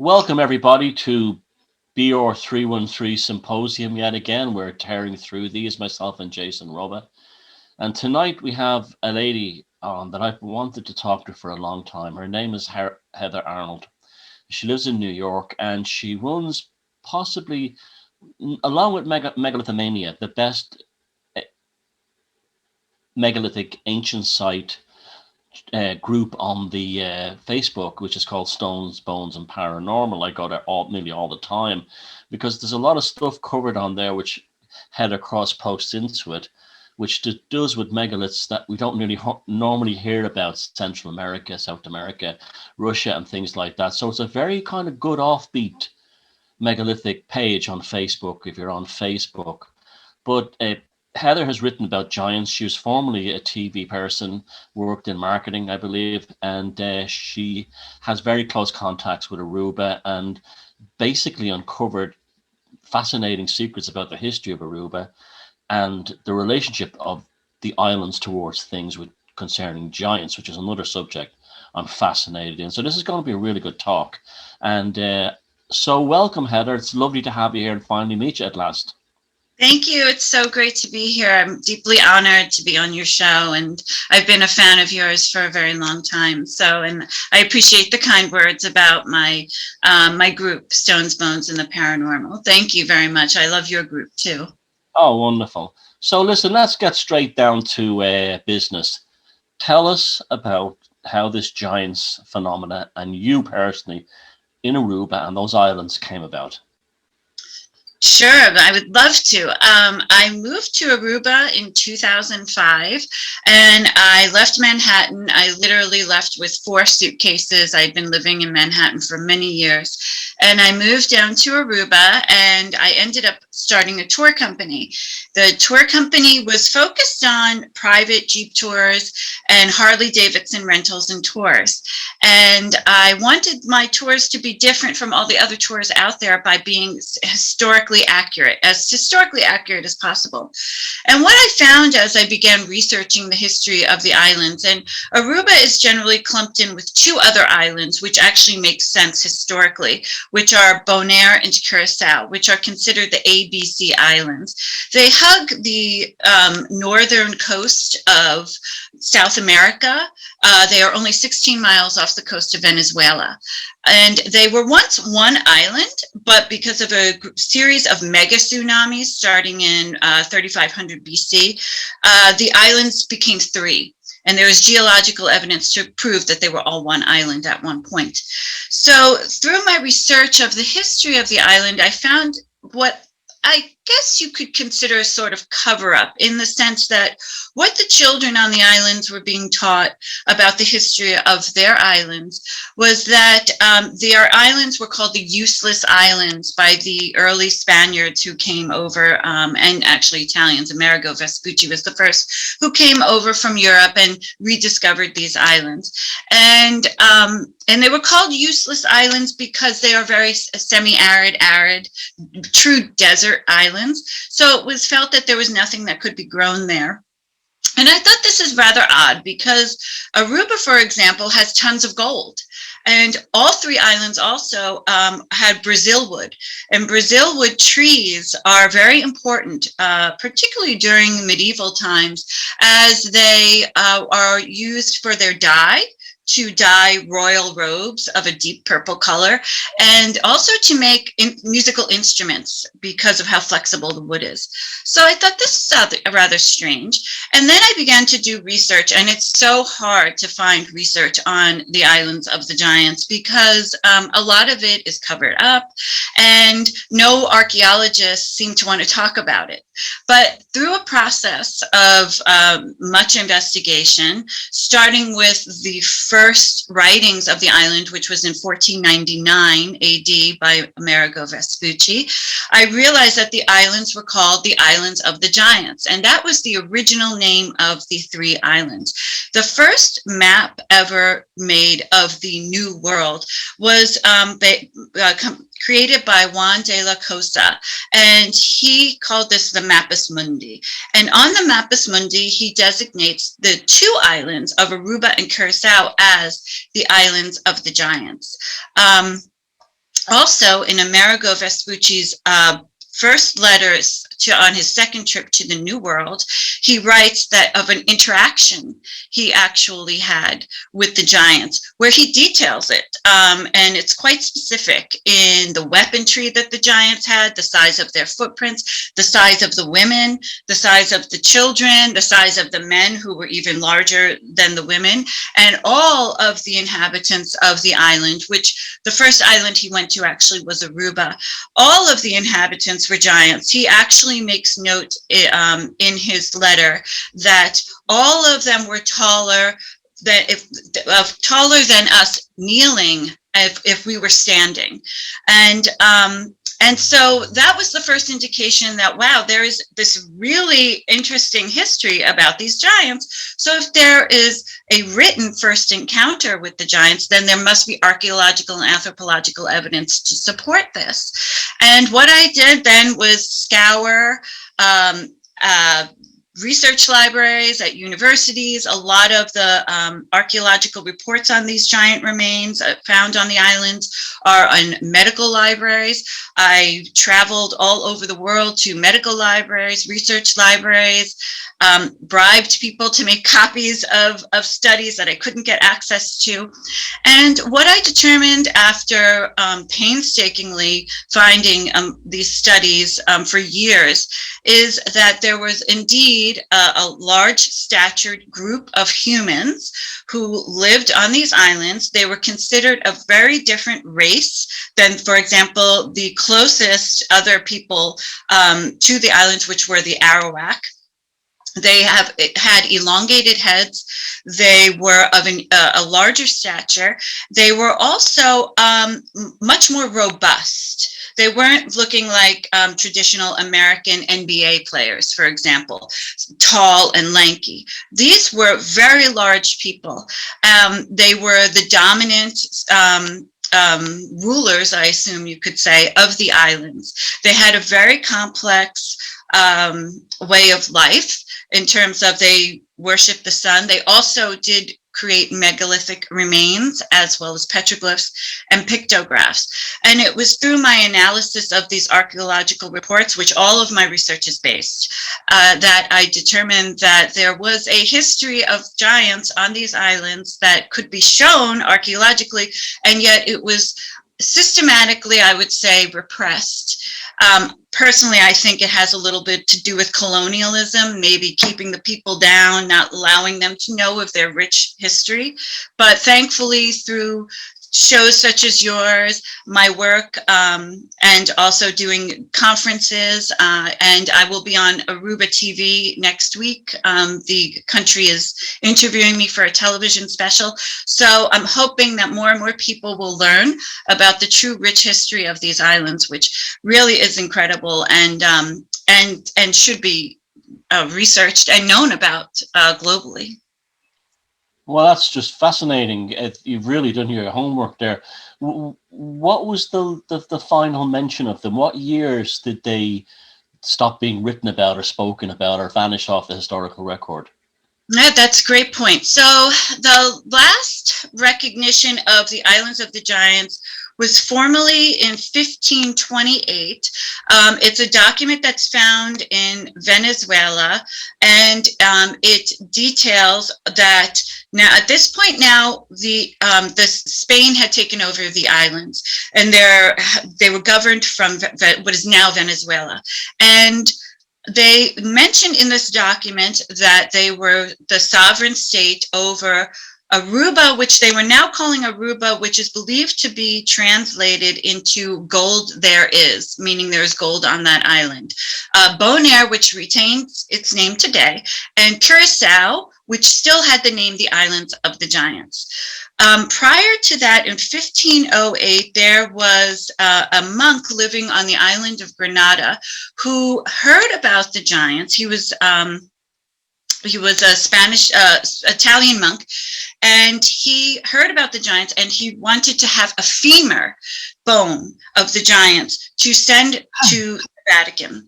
Welcome, everybody, to BR313 Symposium yet again. We're tearing through these, myself and Jason Roba. And tonight we have a lady on that I've wanted to talk to for a long time. Her name is Heather Arnold. She lives in New York and she runs possibly, along with Megalithomania, the best eh, megalithic ancient site group on the Facebook, which is called Stones, Bones, and Paranormal. I go there nearly all the time because there's a lot of stuff covered on there which Heather Cross posts into it, which does with megaliths that we don't really normally hear about Central America, South America, Russia, and things like that. So it's a very kind of good offbeat megalithic page on Facebook if you're on Facebook. But Heather has written about giants. She was formerly a TV person, worked in marketing, I believe, and she has very close contacts with Aruba and basically uncovered fascinating secrets about the history of Aruba and the relationship of the islands towards things with concerning giants, which is another subject I'm fascinated in. So this is going to be a really good talk. And so welcome, Heather. It's lovely to have you here and finally meet you at last. Thank you. It's so great to be here. I'm deeply honored to be on your show, and I've been a fan of yours for a very long time. And I appreciate the kind words about my group, Stones, Bones, and the Paranormal. Thank you very much. I love your group too. Oh, wonderful. So listen, let's get straight down to business. Tell us about how this giants phenomena and you personally in Aruba and those islands came about. Sure, I would love to. I moved to Aruba in 2005 and I left Manhattan. I literally left with 4 suitcases. I'd been living in Manhattan for many years. And I moved down to Aruba and I ended up starting a tour company. The tour company was focused on private Jeep tours and Harley Davidson rentals and tours. And I wanted my tours to be different from all the other tours out there by being historically accurate as possible. And what I found as I began researching the history of the islands, and Aruba is generally clumped in with 2 other islands, which actually makes sense historically, which are Bonaire and Curacao, which are considered the ABC Islands. They hug the northern coast of South America. They are only 16 miles off the coast of Venezuela. And they were once one island, but because of a series of mega tsunamis starting in 3500 BC, the islands became 3. And there is geological evidence to prove that they were all one island at one point. So through my research of the history of the island, I found what I guess you could consider a sort of cover-up, in the sense that what the children on the islands were being taught about the history of their islands was that their islands were called the useless islands by the early Spaniards who came over, and actually Italians. Amerigo Vespucci was the first who came over from Europe and rediscovered these islands. And they were called useless islands because they are very semi-arid, true desert islands. So it was felt that there was nothing that could be grown there. And I thought this is rather odd because Aruba, for example, has tons of gold. And all 3 islands also had Brazil wood. And Brazil wood trees are very important, particularly during medieval times, as they are used for their dye, to dye royal robes of a deep purple color, and also to make musical instruments because of how flexible the wood is. So I thought this is rather strange. And then I began to do research, and it's so hard to find research on the islands of the giants because a lot of it is covered up and no archaeologists seem to want to talk about it. But through a process of much investigation, starting with the first writings of the island, which was in 1499 AD by Amerigo Vespucci, I realized that the islands were called the Islands of the Giants, and that was the original name of the 3 islands. The first map ever made of the New World was created by Juan de la Cosa, and he called this the Mappus Mundi. And on the Mappus Mundi, he designates the 2 islands of Aruba and Curacao as the Islands of the Giants. Also, in Amerigo Vespucci's first letters on his second trip to the New World, he writes that of an interaction he actually had with the giants, where he details it. And it's quite specific in the weaponry that the giants had, the size of their footprints, the size of the women, the size of the children, the size of the men who were even larger than the women, and all of the inhabitants of the island, which the first island he went to actually was Aruba. All of the inhabitants were giants. He actually makes note in his letter that all of them were taller than us kneeling if we were standing, and so that was the first indication that, wow, there is this really interesting history about these giants. So if there is a written first encounter with the giants, then there must be archaeological and anthropological evidence to support this. And what I did then was scour research libraries at universities. A lot of the archaeological reports on these giant remains found on the islands are in medical libraries. I traveled all over the world to medical libraries, research libraries, bribed people to make copies of studies that I couldn't get access to. And what I determined after painstakingly finding these studies for years is that there was indeed a large statured group of humans who lived on these islands. They were considered a very different race than, for example, the closest other people to the islands, which were the Arawak. They had elongated heads. They were of a larger stature. They were also much more robust. They weren't looking like traditional American NBA players, for example, tall and lanky. These were very large people. They were the dominant rulers, I assume you could say, of the islands. They had a very complex way of life in terms of they worshiped the sun. They also did create megalithic remains as well as petroglyphs and pictographs. And it was through my analysis of these archaeological reports, which all of my research is based, that I determined that there was a history of giants on these islands that could be shown archaeologically, and yet it was systematically, I would say, repressed. Personally, I think it has a little bit to do with colonialism, maybe keeping the people down, not allowing them to know of their rich history. But thankfully, through shows such as yours, my work, and also doing conferences, and I will be on Aruba TV next week. The country is interviewing me for a television special. So I'm hoping that more and more people will learn about the true rich history of these islands, which really is incredible and should be researched and known about globally. Well, that's just fascinating. You've really done your homework there. What was the final mention of them? What years did they stop being written about or spoken about or vanish off the historical record? Yeah, that's a great point. So the last recognition of the Islands of the Giants was formally in 1528. It's a document that's found in Venezuela, and it details that now at this point now the Spain had taken over the islands, and they were governed from what is now Venezuela, and they mentioned in this document that they were the sovereign state over Aruba, which they were now calling Aruba, which is believed to be translated into gold there is, meaning there is gold on that island. Bonaire, which retains its name today, and Curacao, which still had the name the Islands of the Giants. Prior to that, in 1508, there was a monk living on the island of Grenada who heard about the giants. He was a Spanish, Italian monk, and he heard about the giants, and he wanted to have a femur bone of the giants to send to the Vatican.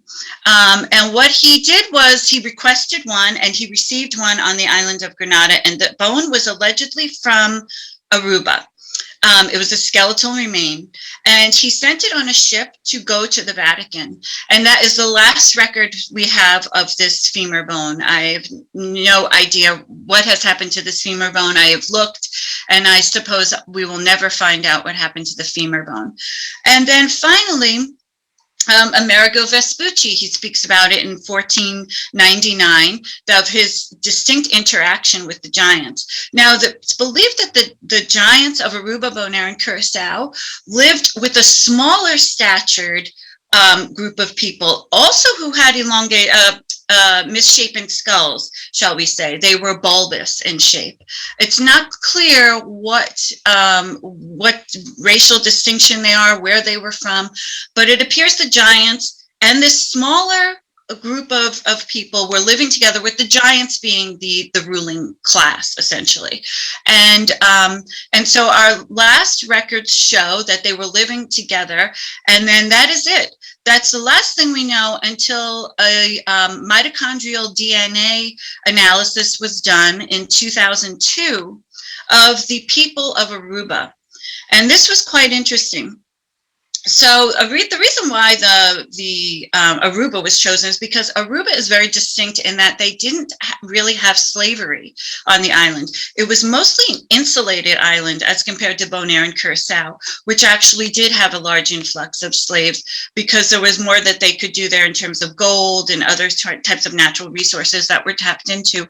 And what he did was he requested one, and he received one on the island of Grenada, and the bone was allegedly from Aruba. It was a skeletal remain, and he sent it on a ship to go to the Vatican. And that is the last record we have of this femur bone. I have no idea what has happened to this femur bone. I have looked, and I suppose we will never find out what happened to the femur bone. And then finally, Amerigo Vespucci, he speaks about it in 1499, of his distinct interaction with the giants. Now, it's believed that the giants of Aruba, Bonaire, and Curacao lived with a smaller statured group of people, also who had elongated, misshapen skulls, shall we say. They were bulbous in shape. It's not clear what racial distinction they are, where they were from, but it appears the giants and this smaller group of people were living together, with the giants being the ruling class, essentially. And so our last records show that they were living together, and then that is it. That's the last thing we know until a mitochondrial DNA analysis was done in 2002 of the people of Aruba. And this was quite interesting. So the reason why the Aruba was chosen is because Aruba is very distinct in that they didn't really have slavery on the island. It was mostly an insulated island as compared to Bonaire and Curacao, which actually did have a large influx of slaves because there was more that they could do there in terms of gold and other types of natural resources that were tapped into.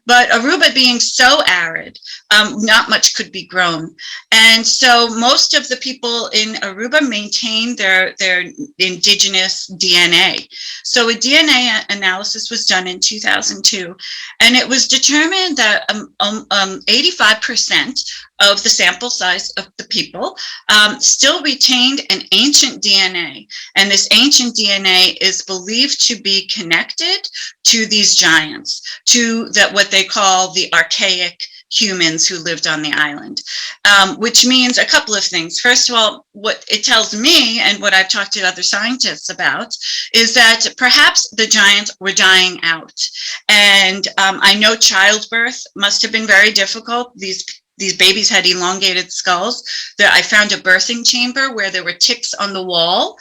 But Aruba being so arid, not much could be grown. And so most of the people in Aruba maintain their indigenous DNA. So a DNA analysis was done in 2002, and it was determined that 85% of the sample size of the people still retained an ancient DNA. And this ancient DNA is believed to be connected to these giants, to what they call the archaic humans who lived on the island, which means a couple of things. First of all, what it tells me, and what I've talked to other scientists about, is that perhaps the giants were dying out. And I know childbirth must have been very difficult. These babies had elongated skulls. I found a birthing chamber where there were ticks on the wall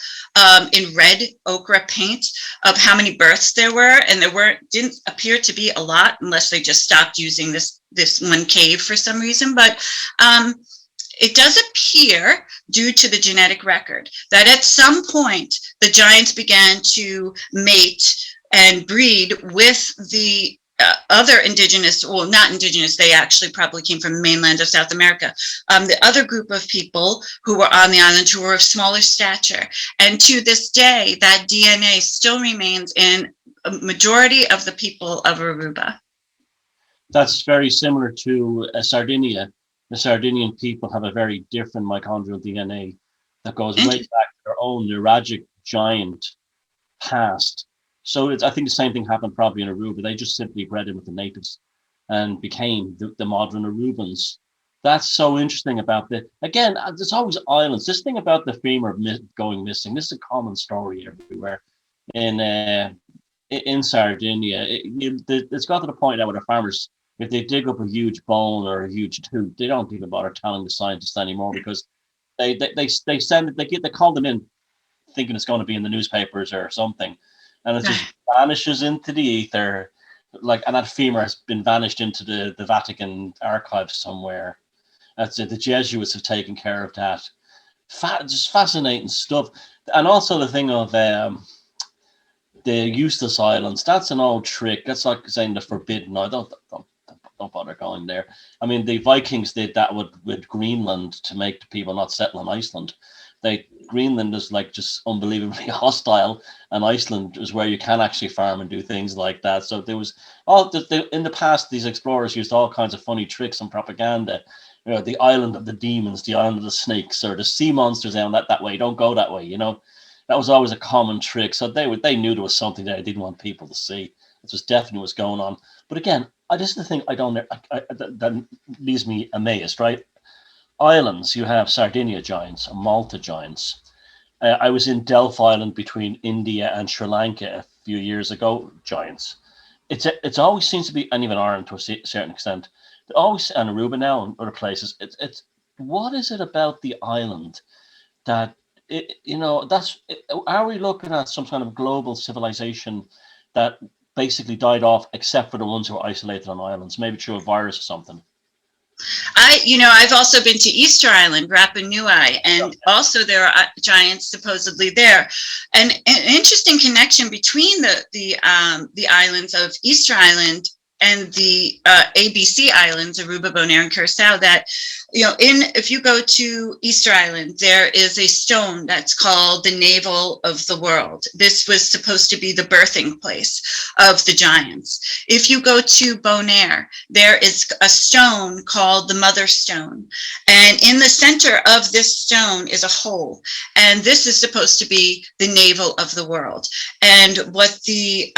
in red ochre paint of how many births there were, and didn't appear to be a lot unless they just stopped using this one cave for some reason. But it does appear, due to the genetic record, that at some point the giants began to mate and breed with the other indigenous, well, not indigenous, they actually probably came from the mainland of South America, the other group of people who were on the island who were of smaller stature. And to this day, that DNA still remains in a majority of the people of Aruba. That's very similar to Sardinia. The Sardinian people have a very different mitochondrial DNA that goes right back to their own neuralgic giant past. So I think the same thing happened probably in Aruba. They just simply bred in with the natives and became the modern Arubans. That's so interesting about again, there's always islands. This thing about the femur going missing, this is a common story everywhere. In Sardinia, it's got to the point now where the farmers, if they dig up a huge bone or a huge tooth, they don't even bother telling the scientists anymore, because they call them in thinking it's going to be in the newspapers or something. And it just vanishes into the ether, and that femur has been vanished into the Vatican archives somewhere. That's it. The Jesuits have taken care of that. Just fascinating stuff. And also the thing of the Eustace Islands. That's an old trick. That's like saying the forbidden. No, don't bother going there. I mean, the Vikings did that with Greenland to make the people not settle on Iceland. Greenland is just unbelievably hostile, and Iceland is where you can actually farm and do things like that. So there was in the past, these explorers used all kinds of funny tricks and propaganda. You know, the island of the demons, the island of the snakes, or the sea monsters down that way. Don't go that way. You know, that was always a common trick. So they knew there was something there they didn't want people to see. This was definitely what's going on. But again, this is the thing that leaves me amazed, right? Islands, you have Sardinia giants, Malta giants. I was in Delphi Island between India and Sri Lanka a few years ago. Giants. It's always seems to be, and even Ireland to a certain extent, always, and Aruba now and other places. It's what is it about the island that are we looking at some kind of global civilization that basically died off, except for the ones who were isolated on islands, maybe through a virus or something? I've also been to Easter Island, Rapa Nui, and also there are giants supposedly there. And an interesting connection between the islands of Easter Island and the ABC Islands, Aruba, Bonaire, and Curacao, that, if you go to Easter Island, there is a stone that's called the navel of the world. This was supposed to be the birthing place of the giants. If you go to Bonaire, there is a stone called the mother stone. And in the center of this stone is a hole. And this is supposed to be the navel of the world. And what the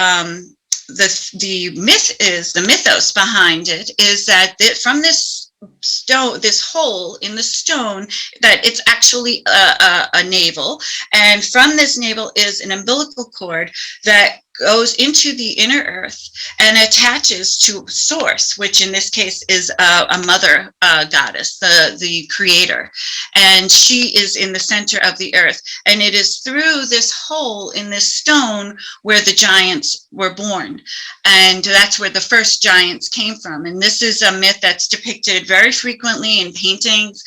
myth is, the mythos behind it, is that from this stone, this hole in the stone, that it's actually a navel, and from this navel is an umbilical cord that goes into the inner earth and attaches to source, which in this case is a mother goddess, the creator, and she is in the center of the earth. And it is through this hole in this stone where the giants were born, and that's where the first giants came from. And this is a myth that's depicted very frequently in paintings,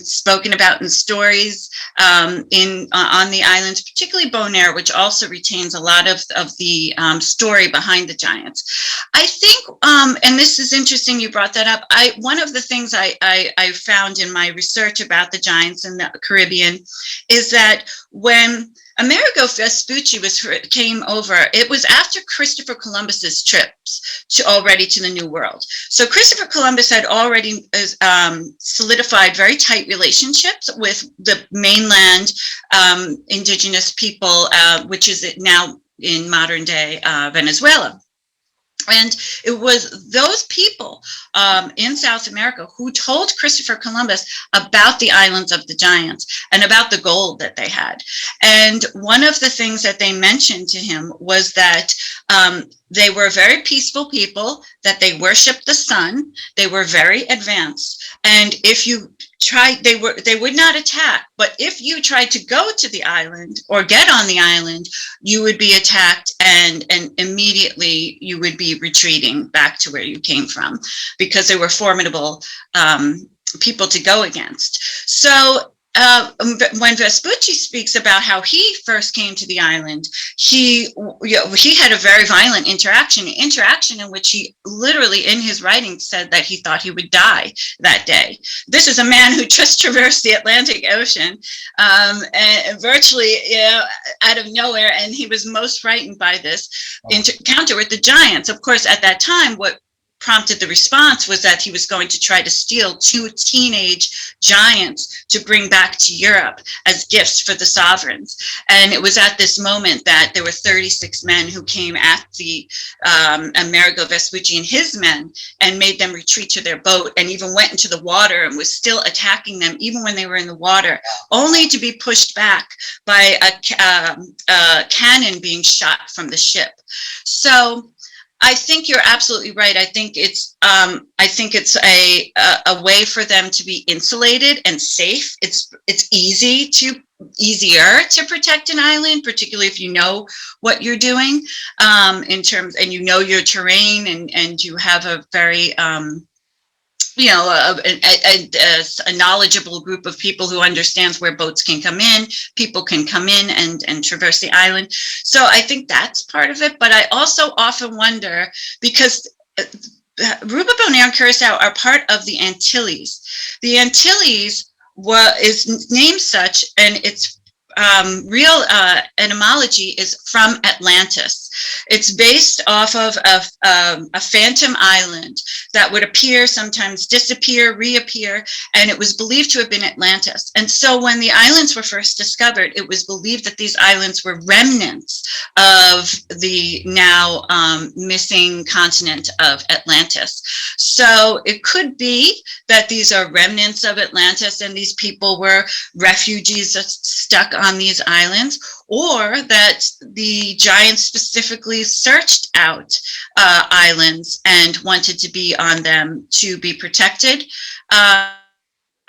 spoken about in stories, on the islands, particularly Bonaire, which also retains a lot of the story behind the giants. I think, and this is interesting you brought that up, one of the things I found in my research about the giants in the Caribbean is that when Amerigo Vespucci came over, it was after Christopher Columbus's trips already to the New World. So Christopher Columbus had already solidified very tight relationships with the mainland indigenous people, which is now in modern day Venezuela. And it was those people in South America who told Christopher Columbus about the islands of the giants and about the gold that they had. And one of the things that they mentioned to him was that they were very peaceful people, that they worshiped the sun, they were very advanced. And if you tried, they would not attack, but if you tried to go to the island or get on the island, you would be attacked, and immediately you would be retreating back to where you came from, because they were formidable people to go against. So when Vespucci speaks about how he first came to the island, he had a very violent interaction in which he literally in his writing said that he thought he would die that day. This is a man who just traversed the Atlantic Ocean and virtually out of nowhere, and he was most frightened by this encounter with the giants. Of course, at that time, what prompted the response was that he was going to try to steal 2 teenage giants to bring back to Europe as gifts for the sovereigns. And it was at this moment that there were 36 men who came at the Amerigo Vespucci and his men and made them retreat to their boat, and even went into the water and was still attacking them even when they were in the water, only to be pushed back by a cannon being shot from the ship. So I think you're absolutely right. I think it's a way for them to be insulated and safe. It's easier to protect an island, particularly if you know what you're doing and you know your terrain, and you have a very a knowledgeable group of people who understands where boats can come in, people can come in and traverse the island. So I think that's part of it. But I also often wonder, because Aruba, Bonaire, and Curacao are part of the Antilles. The Antilles is named such, and its real etymology is from Atlantis. It's based off of a phantom island that would appear, sometimes disappear, reappear, and it was believed to have been Atlantis. And so when the islands were first discovered, it was believed that these islands were remnants of the now missing continent of Atlantis. So it could be that these are remnants of Atlantis and these people were refugees stuck on these islands, or that the giants specifically searched out islands and wanted to be on them to be protected.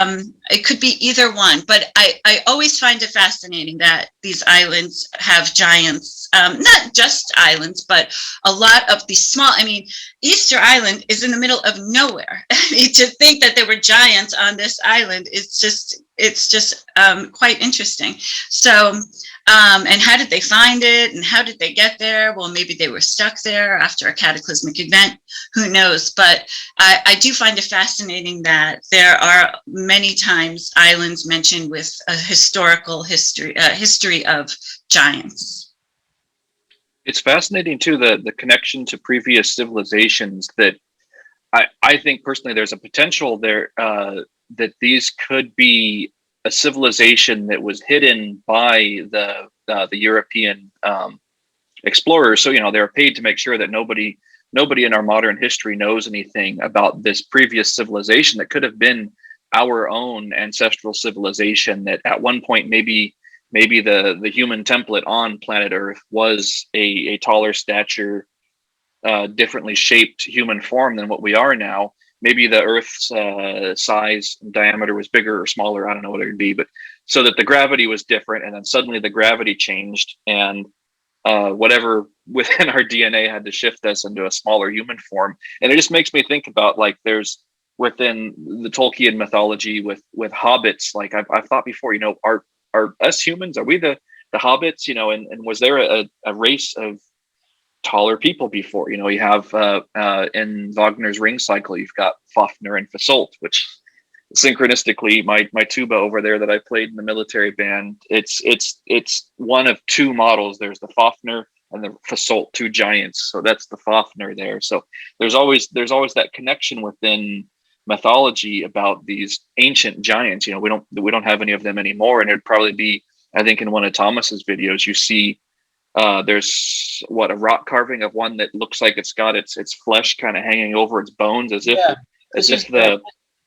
It could be either one, but I always find it fascinating that these islands have giants, not just islands, but a lot of these small, I mean, Easter Island is in the middle of nowhere. I mean, to think that there were giants on this island, it's just quite interesting. So, and how did they find it, and how did they get there? Well, maybe they were stuck there after a cataclysmic event, who knows? But I do find it fascinating that there are many times islands mentioned with a historical history of giants. It's fascinating too, the connection to previous civilizations. That I think personally there's a potential there that these could be a civilization that was hidden by the European explorers. So they were paid to make sure that nobody in our modern history knows anything about this previous civilization that could have been our own ancestral civilization, that at one point maybe the human template on planet Earth was a taller stature, differently shaped human form than what we are now. Maybe the Earth's size and diameter was bigger or smaller. I don't know what it would be, but so that the gravity was different, and then suddenly the gravity changed, and whatever within our DNA had to shift us into a smaller human form. And it just makes me think about, like, there's within the Tolkien mythology with hobbits. Like I've thought before, are us humans, are we the hobbits? And was there a race of taller people before? You have in Wagner's Ring Cycle, you've got Fafnir and Fasolt, which synchronistically my tuba over there that I played in the military band, it's one of two models. There's the Fafnir and the Fasolt, two giants. So that's the Fafnir there. So there's always that connection within mythology about these ancient giants. We don't have any of them anymore, and it'd probably be, I think in one of Thomas's videos you see there's a rock carving of one that looks like it's got its flesh kind of hanging over its bones, as if the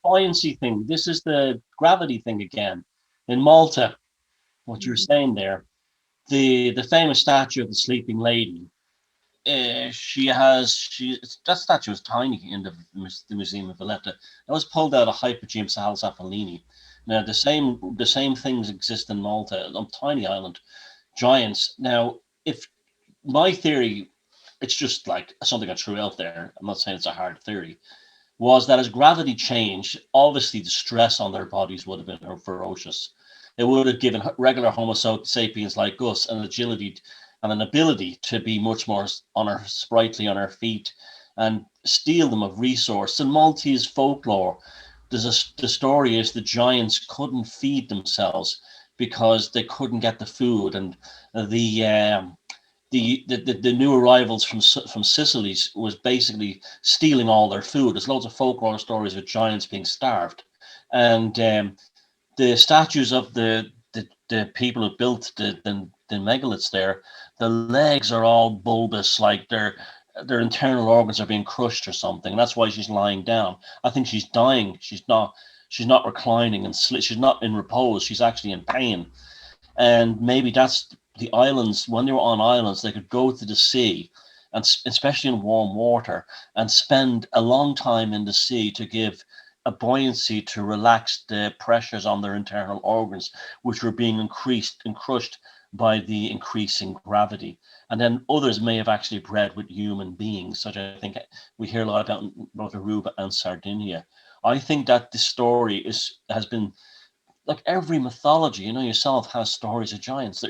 buoyancy thing. This is the gravity thing again. In Malta, what you're saying there, the famous statue of the sleeping lady. That statue is tiny in the Museum of Valletta. That was pulled out of Hypogeum Sahel Zappellini. Now the same things exist in Malta, on tiny island, giants. Now, if my theory, it's just like something I threw out there, I'm not saying it's a hard theory, was that as gravity changed, obviously the stress on their bodies would have been ferocious. It would have given regular Homo sapiens like us an agility and an ability to be much more sprightly on our feet and steal them of resource. In Maltese folklore, the story is the giants couldn't feed themselves because they couldn't get the food, and the new arrivals from Sicily was basically stealing all their food. There's loads of folklore stories of giants being starved, and the statues of the people who built the megaliths there, the legs are all bulbous, like their internal organs are being crushed or something. And that's why she's lying down. I think she's dying. She's not reclining and she's not in repose. She's actually in pain. And maybe that's the islands. When they were on islands, they could go to the sea, and especially in warm water, and spend a long time in the sea to give a buoyancy to relax the pressures on their internal organs, which were being increased and crushed by the increasing gravity. And then others may have actually bred with human beings, such I think we hear a lot about both Aruba and Sardinia. I think that the story has been like every mythology, yourself has stories of giants.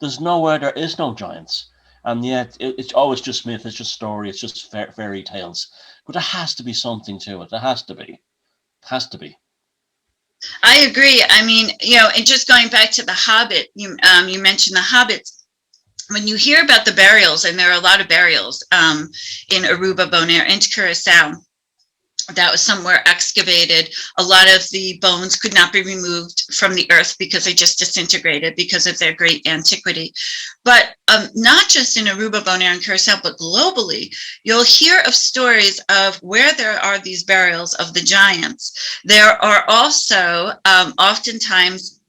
There's nowhere there is no giants. And yet it's always just myth, it's just story, it's just fairy tales. But there has to be something to it. There has to be. It has to be. I agree. I mean, and just going back to the Hobbit, you mentioned the Hobbits. When you hear about the burials, and there are a lot of burials in Aruba, Bonaire, and Curacao, that was somewhere excavated. A lot of the bones could not be removed from the earth because they just disintegrated because of their great antiquity. But not just in Aruba, Bonaire, and Curacao, but globally, you'll hear of stories of where there are these burials of the giants. There are also oftentimes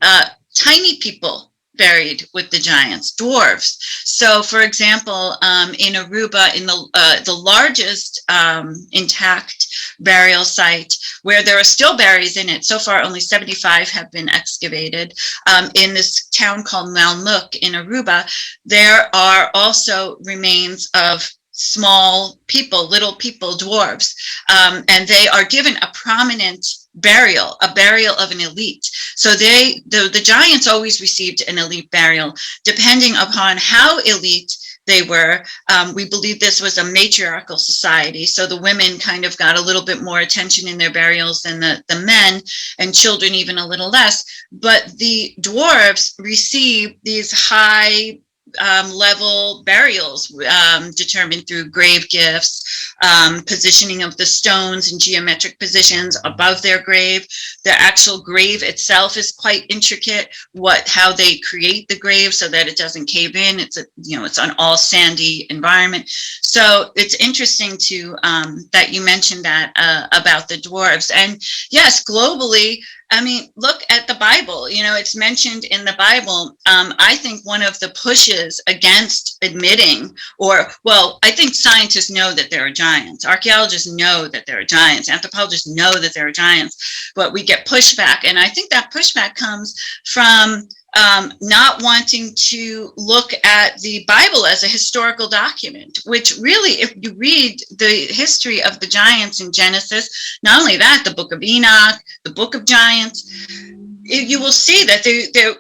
tiny people buried with the giants, dwarves. So, for example, in Aruba, in the largest intact burial site, where there are still berries in it, so far only 75 have been excavated, in this town called Malmuk in Aruba, there are also remains of small people, little people, dwarves, and they are given a prominent burial, a burial of an elite. So the giants always received an elite burial, depending upon how elite they were. We believe this was a matriarchal society, so the women kind of got a little bit more attention in their burials than the men, and children even a little less. But the dwarves received these high level burials, determined through grave gifts, positioning of the stones in geometric positions above their grave. The actual grave itself is quite intricate, how they create the grave so that it doesn't cave in. It's it's an all sandy environment. So it's interesting to that you mentioned that about the dwarves. And yes, globally, I mean, look at the Bible. It's mentioned in the Bible. I think one of the pushes against admitting, I think scientists know that there are giants. Archaeologists know that there are giants. Anthropologists know that there are giants. But we get pushback. And I think that pushback comes from not wanting to look at the Bible as a historical document, which really, if you read the history of the giants in Genesis, not only that, the book of Enoch, the book of giants, you will see that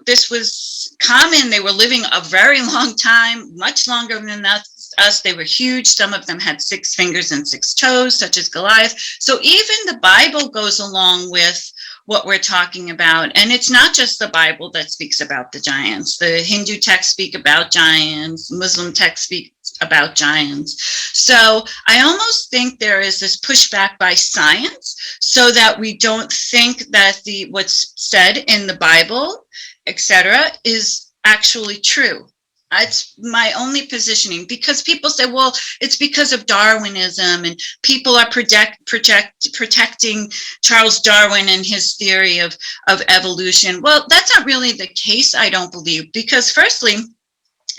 this was common. They were living a very long time, much longer than us. They were huge. Some of them had 6 fingers and 6 toes, such as Goliath. So even the Bible goes along with what we're talking about. And it's not just the Bible that speaks about the giants. The Hindu texts speak about giants, Muslim texts speak about giants. So I almost think there is this pushback by science so that we don't think that what's said in the Bible, etc., is actually true. It's my only positioning, because people say, well, it's because of Darwinism, and people are protecting Charles Darwin and his theory of evolution. Well, that's not really the case, I don't believe, because firstly,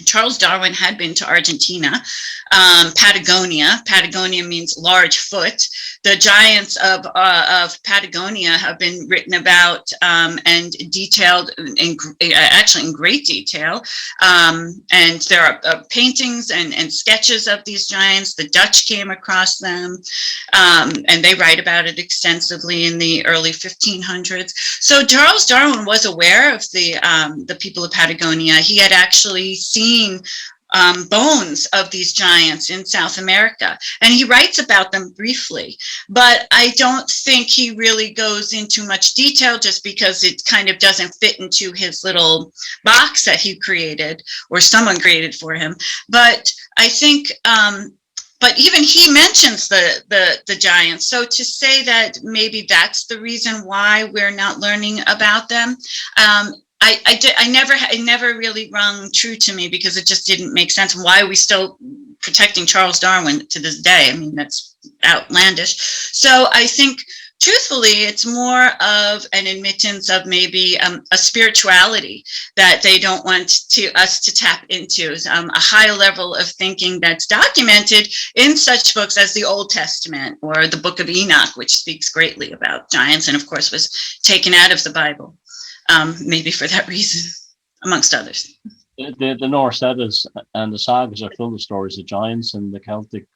Charles Darwin had been to Argentina, Patagonia. Patagonia means large foot. The giants of Patagonia have been written about and detailed actually in great detail. And there are paintings and sketches of these giants. The Dutch came across them, and they write about it extensively in the early 1500s. So Charles Darwin was aware of the people of Patagonia. He had actually seen bones of these giants in South America, and he writes about them briefly, but I don't think he really goes into much detail, just because it kind of doesn't fit into his little box that he created, or someone created for him. But I think but even he mentions the giants. So to say that maybe that's the reason why we're not learning about them, it never really rung true to me, because it just didn't make sense. Why are we still protecting Charles Darwin to this day? I mean, that's outlandish. So I think, truthfully, it's more of an admittance of maybe a spirituality that they don't want us to tap into, a high level of thinking that's documented in such books as the Old Testament or the Book of Enoch, which speaks greatly about giants, and of course was taken out of the Bible. Maybe for that reason, amongst others. The Norse Eddas and the sagas are filled with stories of giants, and the Celtic,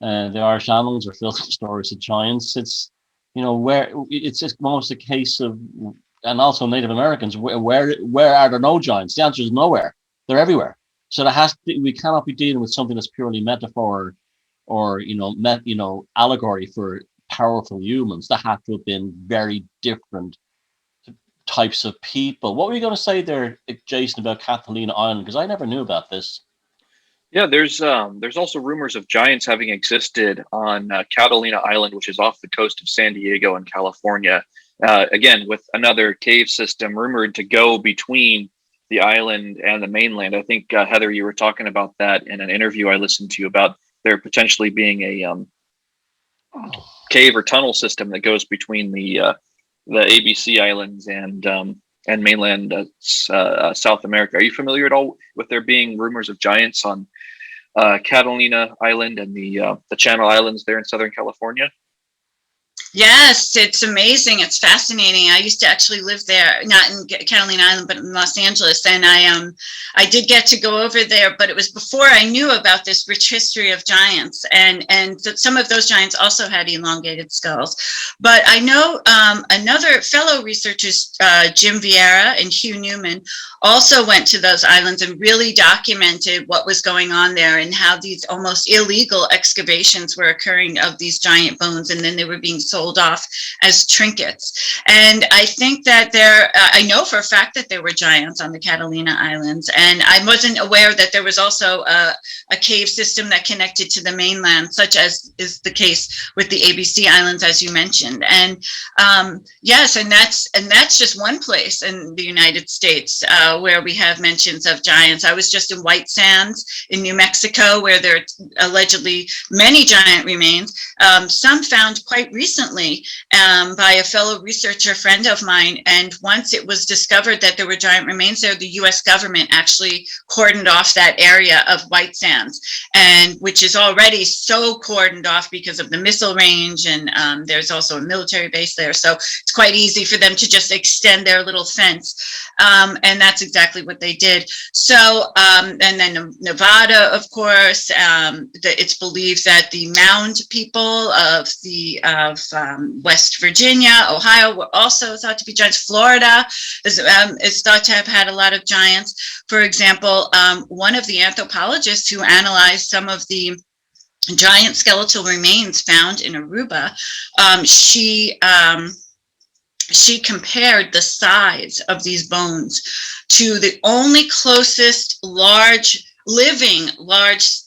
the Irish annals are filled with stories of giants. It's where it's just almost a case of, and also Native Americans, where are there no giants? The answer is nowhere. They're everywhere. So we cannot be dealing with something that's purely metaphor or allegory for powerful humans. That have to have been very different types of people. What were you going to say there, Jason, about Catalina Island? Because I never knew about this. Yeah, there's also rumors of giants having existed on Catalina Island, which is off the coast of San Diego in California. Again, with another cave system rumored to go between the island and the mainland. I think, Heather, you were talking about that in an interview I listened to, about there potentially being a cave or tunnel system that goes between the ABC Islands and and mainland South America. Are you familiar at all with there being rumors of giants on Catalina Island and the Channel Islands there in Southern California? Yes, it's amazing. It's fascinating. I used to actually live there, not in Catalina Island, but in Los Angeles. And I did get to go over there, but it was before I knew about this rich history of giants. And some of those giants also had elongated skulls. But I know another fellow researchers, Jim Vieira and Hugh Newman, also went to those islands and really documented what was going on there and how these almost illegal excavations were occurring of these giant bones, and then they were being sold off as trinkets. And I think that I know for a fact that there were giants on the Catalina Islands, and I wasn't aware that there was also a cave system that connected to the mainland, such as is the case with the ABC Islands, as you mentioned. And yes, and that's just one place in the United States where we have mentions of giants. I was just in White Sands in New Mexico, where there are allegedly many giant remains, some found quite recently by a fellow researcher friend of mine. And once it was discovered that there were giant remains there, the US government actually cordoned off that area of White Sands, and which is already so cordoned off because of the missile range, and there's also a military base there. So it's quite easy for them to just extend their little fence. And that's exactly what they did. So, and then Nevada, of course, it's believed that the mound people of West Virginia, Ohio were also thought to be giants. Florida is thought to have had a lot of giants. For example, one of the anthropologists who analyzed some of the giant skeletal remains found in Aruba, she compared the size of these bones to the only closest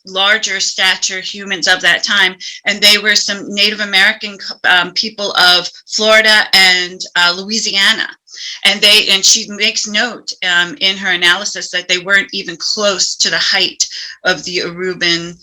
larger stature humans of that time, and they were some Native American people of Florida and Louisiana. And she makes note in her analysis that they weren't even close to the height of the Aruban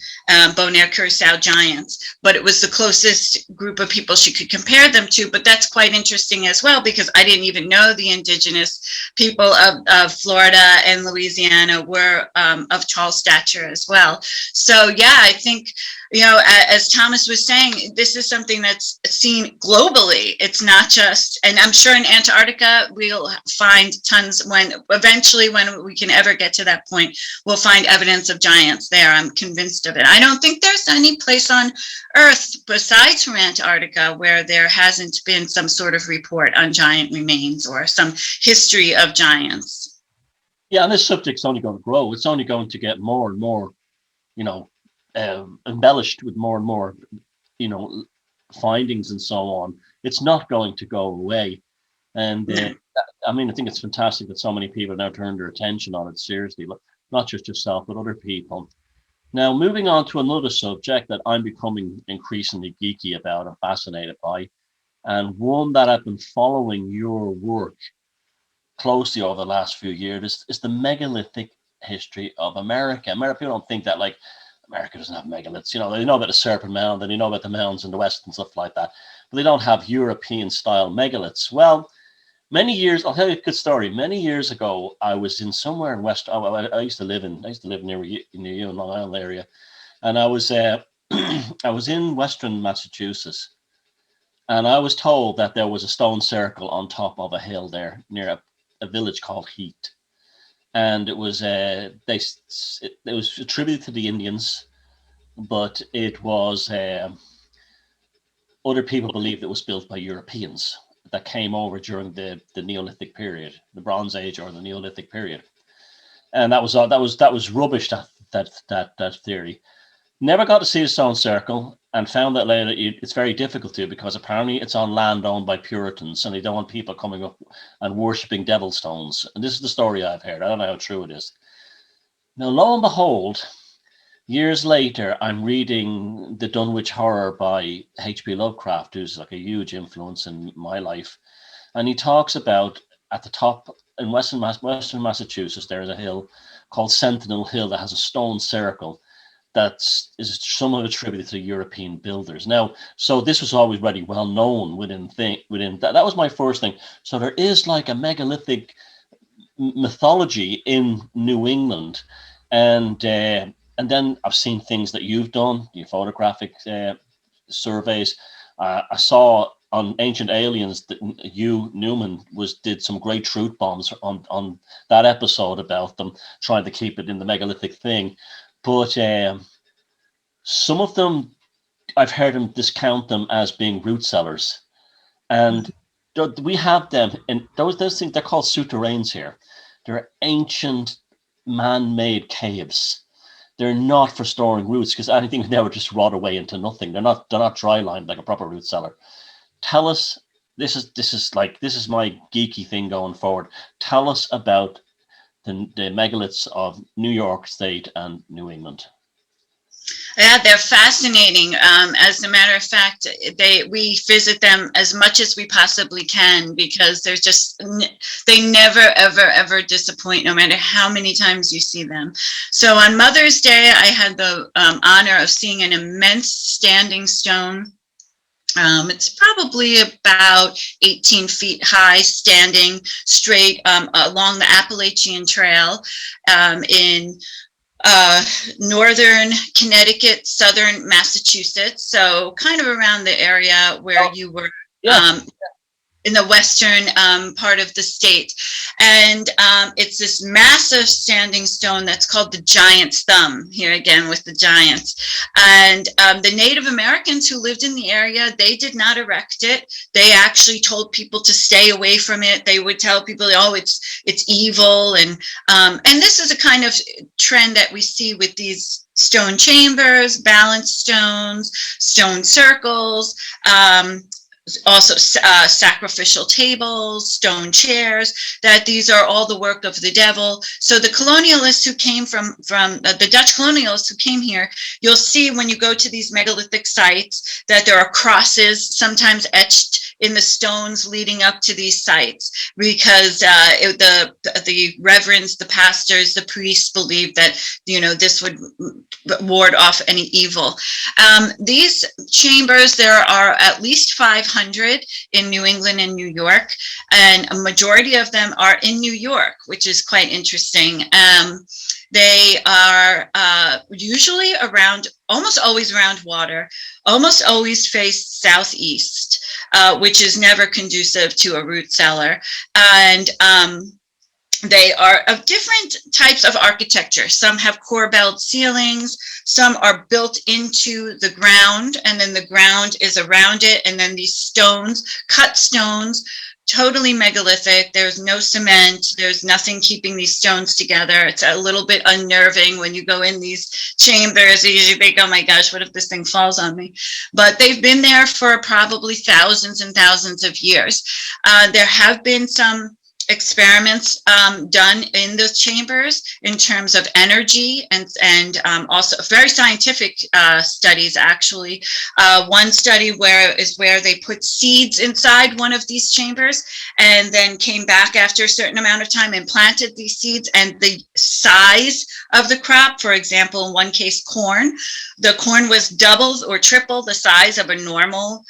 Bonaire Curacao giants, but it was the closest group of people she could compare them to. But that's quite interesting as well, because I didn't even know the indigenous people of Florida and Louisiana were of tall stature as well. So yeah, I think, as Thomas was saying, this is something that's seen globally. It's not just, and I'm sure in Antarctica, we'll find tons when we can ever get to that point, we'll find evidence of giants there. I'm convinced of it. I don't think there's any place on Earth besides from Antarctica where there hasn't been some sort of report on giant remains or some history of giants. Yeah, and this subject's only going to grow. It's only going to get more and more, embellished with more and more, findings and so on. It's not going to go away. And I think it's fantastic that so many people now turn their attention on it seriously, not just yourself, but other people. Now, moving on to another subject that I'm becoming increasingly geeky about and fascinated by, and one that I've been following your work closely over the last few years, is the megalithic history of America. People don't think that America doesn't have megaliths. They know about the Serpent Mound and they know about the mounds in the West and stuff like that, but they don't have European style megaliths. Well, I'll tell you a good story. Many years ago, I was in somewhere in West. I used to live near you in Long Island area, and I was I was in Western Massachusetts, and I was told that there was a stone circle on top of a hill there near a village called Heat, and it was it was attributed to the Indians, but it was other people believed it was built by Europeans that came over during the Neolithic period, the Bronze Age or the Neolithic period, and that was rubbish. That theory. Never got to see the stone circle, and found that later it's very difficult to, because apparently it's on land owned by Puritans, and they don't want people coming up and worshipping devil stones. And this is the story I've heard. I don't know how true it is. Now, lo and behold, years later, I'm reading The Dunwich Horror by H.P. Lovecraft, who's like a huge influence in my life. And he talks about, at the top in Western Massachusetts, there is a hill called Sentinel Hill that has a stone circle that is somewhat attributed to European builders. Now, so this was always very well known within that was my first thing. So there is like a megalithic mythology in New England, and then I've seen things that you've done, your photographic surveys. I saw on Ancient Aliens that you, Newman, did some great truth bombs on that episode about them, trying to keep it in the megalithic thing. But some of them, I've heard him discount them as being root cellars. And we have them, and those things, they're called souterrains here. They're ancient man-made caves. They're not for storing roots, because anything there would just rot away into nothing. They're not dry lined like a proper root cellar. Tell us, this is my geeky thing going forward. Tell us about the megaliths of New York State and New England. Yeah, they're fascinating. As a matter of fact, we visit them as much as we possibly can, because they never, ever, ever disappoint, no matter how many times you see them. So on Mother's Day, I had the honor of seeing an immense standing stone. It's probably about 18 feet high, standing straight along the Appalachian Trail in northern Connecticut, southern Massachusetts, so kind of around the area where you were. In the western part of the state. And it's this massive standing stone that's called the Giant's Thumb, here again with the giants. And the Native Americans who lived in the area, they did not erect it. They actually told people to stay away from it. They would tell people, oh, it's evil. And this is a kind of trend that we see with these stone chambers, balanced stones, stone circles, also sacrificial tables, stone chairs, that these are all the work of the devil. So the colonialists who came from the Dutch colonialists who came here, you'll see when you go to these megalithic sites that there are crosses sometimes etched in the stones leading up to these sites, because the reverends, the pastors, the priests believed that, you know, this would ward off any evil. These chambers, there are at least 500 in New England and New York, and a majority of them are in New York, which is quite interesting. They are usually almost always around water, almost always face southeast, which is never conducive to a root cellar. And they are of different types of architecture. Some have corbelled ceilings, some are built into the ground, and then the ground is around it, and then these stones, cut stones, totally megalithic. There's no cement. There's nothing keeping these stones together. It's a little bit unnerving when you go in these chambers. You usually think, oh my gosh, what if this thing falls on me? But they've been there for probably thousands and thousands of years. There have been some experiments done in those chambers in terms of energy and also very scientific studies, actually. One study where they put seeds inside one of these chambers and then came back after a certain amount of time and planted these seeds, and the size of the crop, for example, in one case corn, the corn was double or triple the size of a normal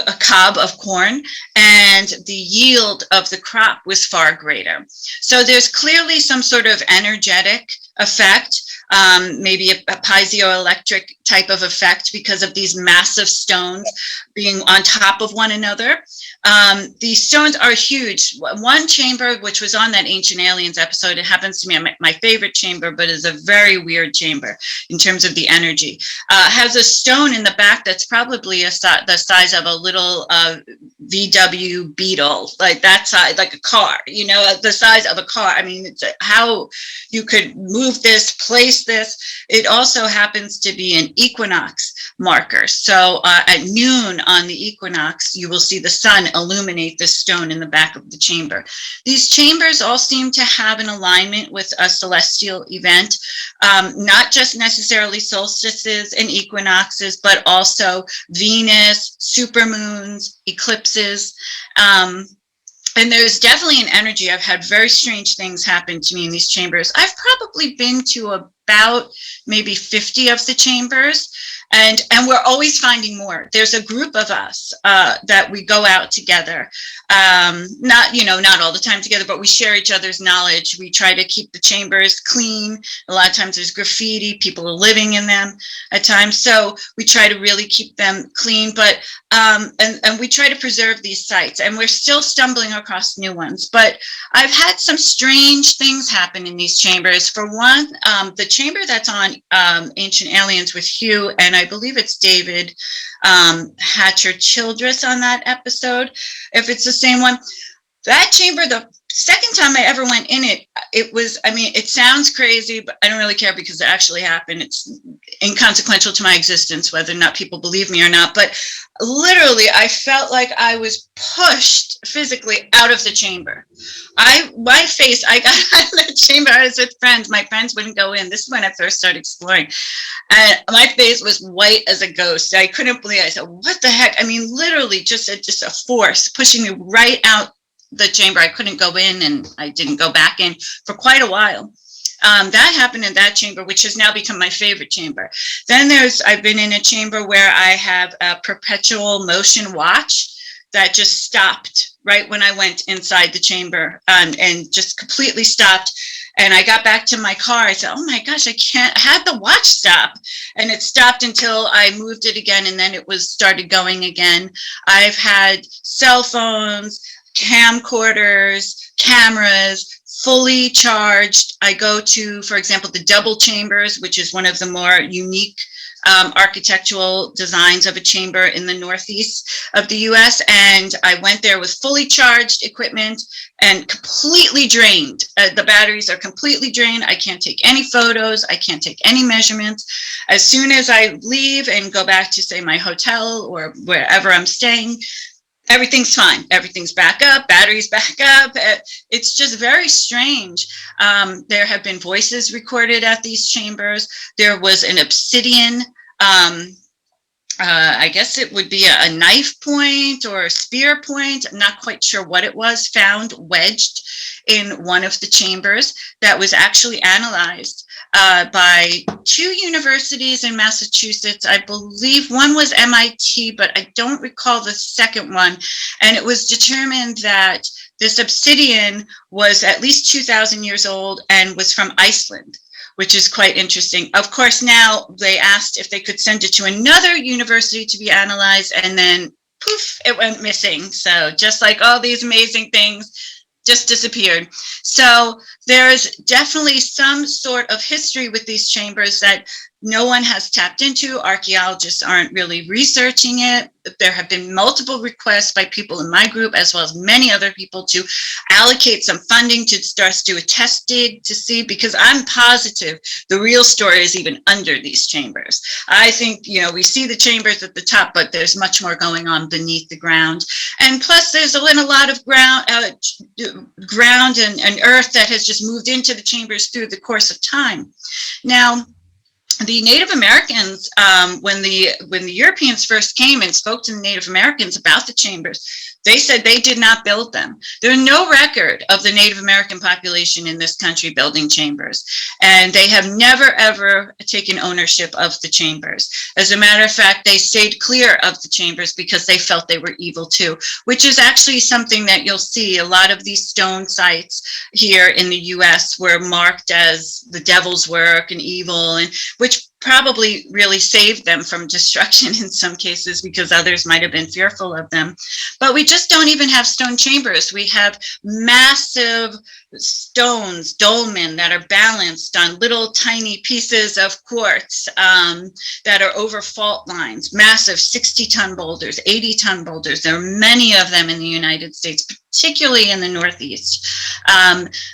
a cob of corn, and the yield of the crop was far greater. So there's clearly some sort of energetic effect, maybe a piezoelectric type of effect because of these massive stones being on top of one another. These stones are huge. One chamber, which was on that Ancient Aliens episode, it happens to be my favorite chamber, but is a very weird chamber in terms of the energy. Has a stone in the back that's probably the size of a little VW Beetle, like that size, like a car, you know, the size of a car. I mean, it's how you could move this, place this. It also happens to be an equinox marker. So at noon on the equinox, you will see the sun illuminate the stone in the back of the chamber. These chambers all seem to have an alignment with a celestial event, not just necessarily solstices and equinoxes, but also Venus, supermoons, eclipses. And there's definitely an energy. I've had very strange things happen to me in these chambers. I've probably been to about maybe 50 of the chambers. And we're always finding more. There's a group of us that we go out together, not all the time together, but we share each other's knowledge. We try to keep the chambers clean. A lot of times there's graffiti, people are living in them at times, so we try to really keep them clean. But and we try to preserve these sites, and we're still stumbling across new ones. But I've had some strange things happen in these chambers. For one, the chamber that's on Ancient Aliens with Hugh, and I believe it's David Hatcher Childress on that episode, if it's the same one. That chamber, the second time I ever went in it, it was, I mean, it sounds crazy, but I don't really care because it actually happened. It's inconsequential to my existence, whether or not people believe me or not. But literally, I felt like I was pushed physically out of the chamber. My face, I got out of the chamber. I was with friends. My friends wouldn't go in. This is when I first started exploring. And my face was white as a ghost. I couldn't believe it. I said, what the heck? I mean, literally just a force pushing me right out the chamber. I couldn't go in, and I didn't go back in for quite a while. That happened in that chamber, which has now become my favorite chamber. Then I've been in a chamber where I have a perpetual motion watch that just stopped right when I went inside the chamber, and just completely stopped. And I got back to my car. I said, oh my gosh, I had the watch stop. And it stopped until I moved it again, and then it started going again. I've had cell phones, camcorders, cameras, fully charged. I go to, for example, the double chambers, which is one of the more unique architectural designs of a chamber in the northeast of the US. And I went there with fully charged equipment and completely drained. The batteries are completely drained. I can't take any photos. I can't take any measurements. As soon as I leave and go back to, say, my hotel or wherever I'm staying, everything's fine. Everything's back up. Batteries back up. It's just very strange. There have been voices recorded at these chambers. There was an obsidian, I guess it would be a knife point or a spear point. I'm not quite sure what it was, found wedged in one of the chambers that was actually analyzed by two universities in Massachusetts. I believe one was MIT, but I don't recall the second one. And it was determined that this obsidian was at least 2,000 years old and was from Iceland, which is quite interesting. Of course, now they asked if they could send it to another university to be analyzed, and then poof, it went missing. So just like all these amazing things, just disappeared. So there's definitely some sort of history with these chambers that no one has tapped into. Archaeologists aren't really researching it. There have been multiple requests by people in my group, as well as many other people, to allocate some funding to start to do a test dig to see, because I'm positive the real story is even under these chambers. I think, we see the chambers at the top, but there's much more going on beneath the ground. And plus, there's a lot of ground and earth that has just moved into the chambers through the course of time. Now, the Native Americans, when the Europeans first came and spoke to the Native Americans about the chambers, they said they did not build them. There's no record of the Native American population in this country building chambers, and they have never, ever taken ownership of the chambers. As a matter of fact, they stayed clear of the chambers because they felt they were evil too, which is actually something that you'll see. A lot of these stone sites here in the US were marked as the devil's work and evil, and which probably really saved them from destruction in some cases, because others might have been fearful of them. But we just don't even have stone chambers. We have massive stones, dolmen, that are balanced on little tiny pieces of quartz that are over fault lines, massive 60-ton boulders, 80-ton boulders. There are many of them in the United States, particularly in the Northeast.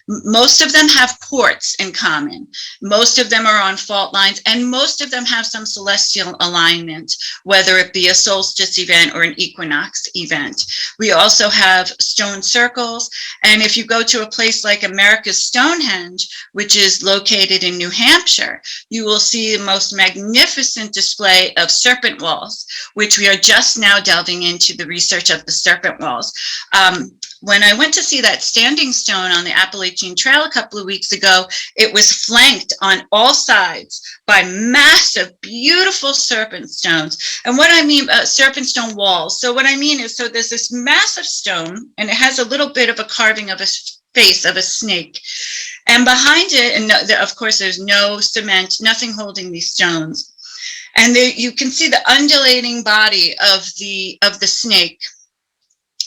Most of them have quartz in common. Most of them are on fault lines, and most of them have some celestial alignment, whether it be a solstice event or an equinox event. We also have stone circles, and if you go to a place place like America's Stonehenge, which is located in New Hampshire, you will see the most magnificent display of serpent walls, which we are just now delving into the research of the serpent walls. When I went to see that standing stone on the Appalachian Trail a couple of weeks ago, it was flanked on all sides by massive, beautiful serpent stones. And what I mean, serpent stone walls. So what I mean is, so there's this massive stone, and it has a little bit of a carving of a face of a snake. And behind it, and of course, there's no cement, nothing holding these stones. And there, you can see the undulating body of the snake,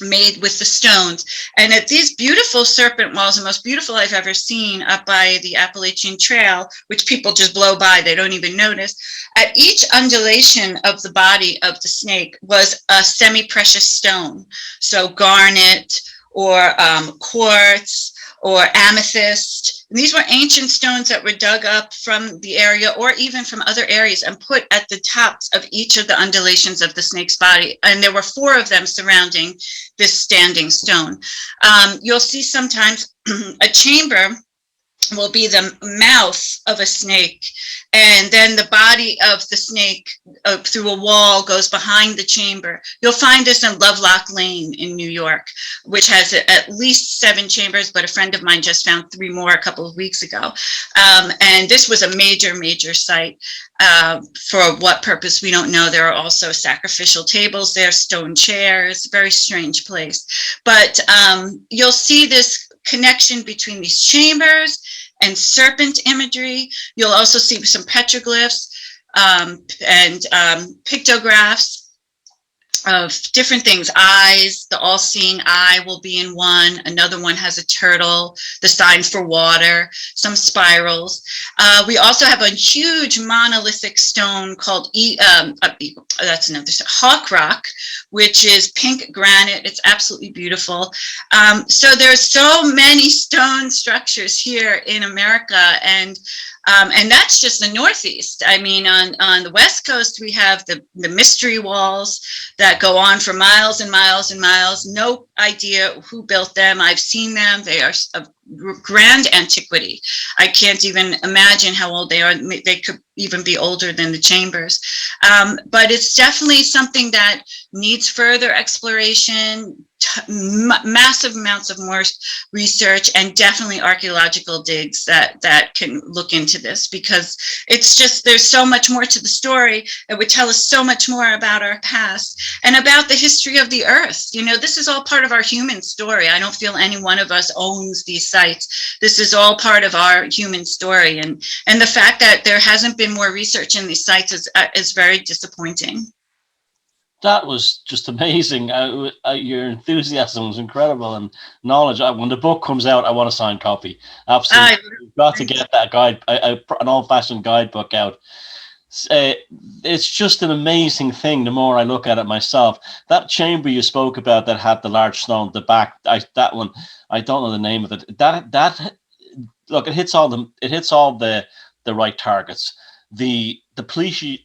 made with the stones. And at these beautiful serpent walls, the most beautiful I've ever seen up by the Appalachian Trail, which people just blow by, they don't even notice, at each undulation of the body of the snake was a semi-precious stone. So garnet or quartz or amethyst. And these were ancient stones that were dug up from the area or even from other areas and put at the tops of each of the undulations of the snake's body. And there were 4 of them surrounding this standing stone. You'll see sometimes a chamber will be the mouth of a snake, and then the body of the snake through a wall goes behind the chamber. You'll find this in Lovelock Lane in New York, which has at least 7 chambers, but a friend of mine just found 3 more a couple of weeks ago. And this was a major site. For what purpose, we don't know. There are also sacrificial tables there, stone chairs, very strange place. But you'll see this connection between these chambers and serpent imagery. You'll also see some petroglyphs and pictographs of different things. Eyes, the all-seeing eye will be in one. Another one has a turtle, the sign for water, some spirals. We also have a huge monolithic stone called that's another hawk rock, which is pink granite. It's absolutely beautiful. So there's so many stone structures here in America, and that's just the Northeast. I mean, on the West Coast, we have the mystery walls that go on for miles and miles and miles. No idea who built them. I've seen them. They are of grand antiquity. I can't even imagine how old they are. They could even be older than the chambers. But it's definitely something that needs further exploration, massive amounts of more research, and definitely archaeological digs that can look into this, because it's just, there's so much more to the story. It would tell us so much more about our past and about the history of the earth. You know, this is all part of our human story. I don't feel any one of us owns these sites. This is all part of our human story. And the fact that there hasn't been more research in these sites is very disappointing. That was just amazing. Your enthusiasm was incredible, and knowledge. When the book comes out, I want a signed copy. Absolutely, you've got to get that guide, an old-fashioned guidebook out. It's just an amazing thing. The more I look at it myself, that chamber you spoke about that had the large stone at the back, that one, I don't know the name of it. That look, it hits all the right targets. The depletion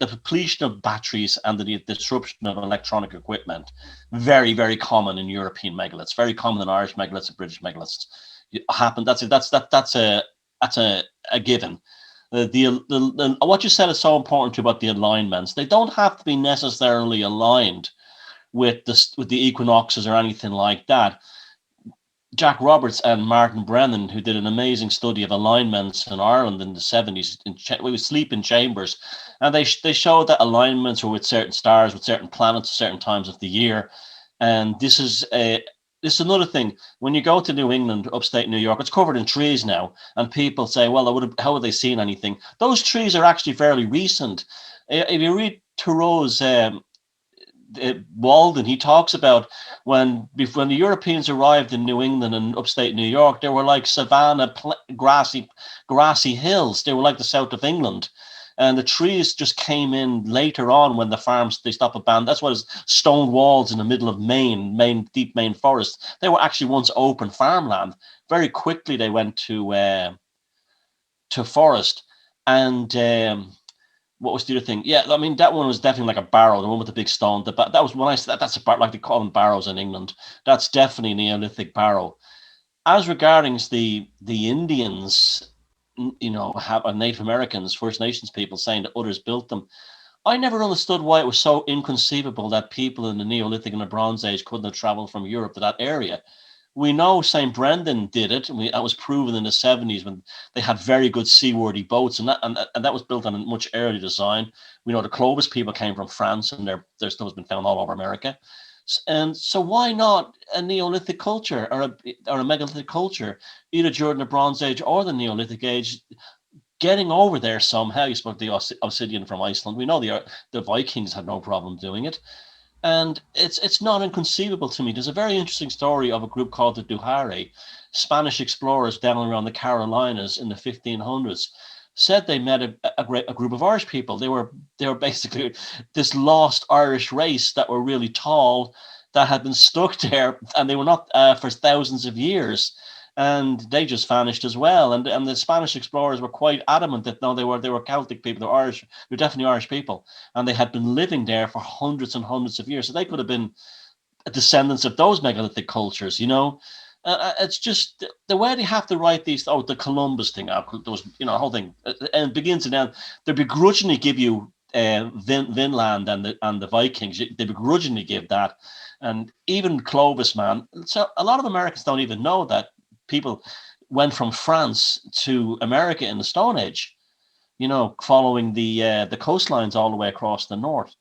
of batteries and the disruption of electronic equipment, very, very common in European megaliths, very common in Irish megaliths and British megaliths. It happened. That's a given. What you said is so important too about the alignments. They don't have to be necessarily aligned with the equinoxes or anything like that. Jack Roberts and Martin Brennan, who did an amazing study of alignments in Ireland in the 70s, we would sleep in chambers, and they showed that alignments were with certain stars, with certain planets, at certain times of the year. And this is another thing. When you go to New England, upstate New York, it's covered in trees now, and people say, well, how would they seen anything? Those trees are actually fairly recent. If you read Thoreau's Walden, he talks about when the Europeans arrived in New England and upstate New York, they were like savanna, grassy hills. They were like the south of England, and the trees just came in later on when the farms they stopped abandoned. That's what is stone walls in the middle of deep Maine forest. They were actually once open farmland. Very quickly they went to forest, and what was the other thing? Yeah, I mean, that one was definitely like a barrow, the one with the big stone. That was when I said that's a barrow, like they call them barrows in England. That's definitely a Neolithic barrow. as regarding the Indians, have Native Americans, First Nations people saying that others built them. I never understood why it was so inconceivable that people in the Neolithic and the Bronze Age couldn't have traveled from Europe to that area. We know St. Brendan did it. That was proven in the 70s when they had very good seaworthy boats, and that was built on a much earlier design. We know the Clovis people came from France, and their stuff has been found all over America. And so why not a Neolithic culture or a megalithic culture, either during the Bronze Age or the Neolithic age, getting over there somehow? You spoke the obsidian from Iceland. We know the Vikings had no problem doing it. And it's not inconceivable to me. There's a very interesting story of a group called the Duhare, Spanish explorers down around the Carolinas in the 1500s. Said they met a group of Irish people. They were basically this lost Irish race that were really tall, that had been stuck there, and they were not for thousands of years, and they just vanished as well. And the Spanish explorers were quite adamant that no, they were Celtic people, they were Irish, they're definitely Irish people, and they had been living there for hundreds and hundreds of years. So they could have been descendants of those megalithic cultures, it's just the way they have to write these. Oh, the Columbus thing, those, the whole thing, and it begins and ends. They begrudgingly give you Vinland and the Vikings. They begrudgingly give that, and even Clovis, man. So a lot of Americans don't even know that people went from France to America in the Stone Age, following the coastlines all the way across the north.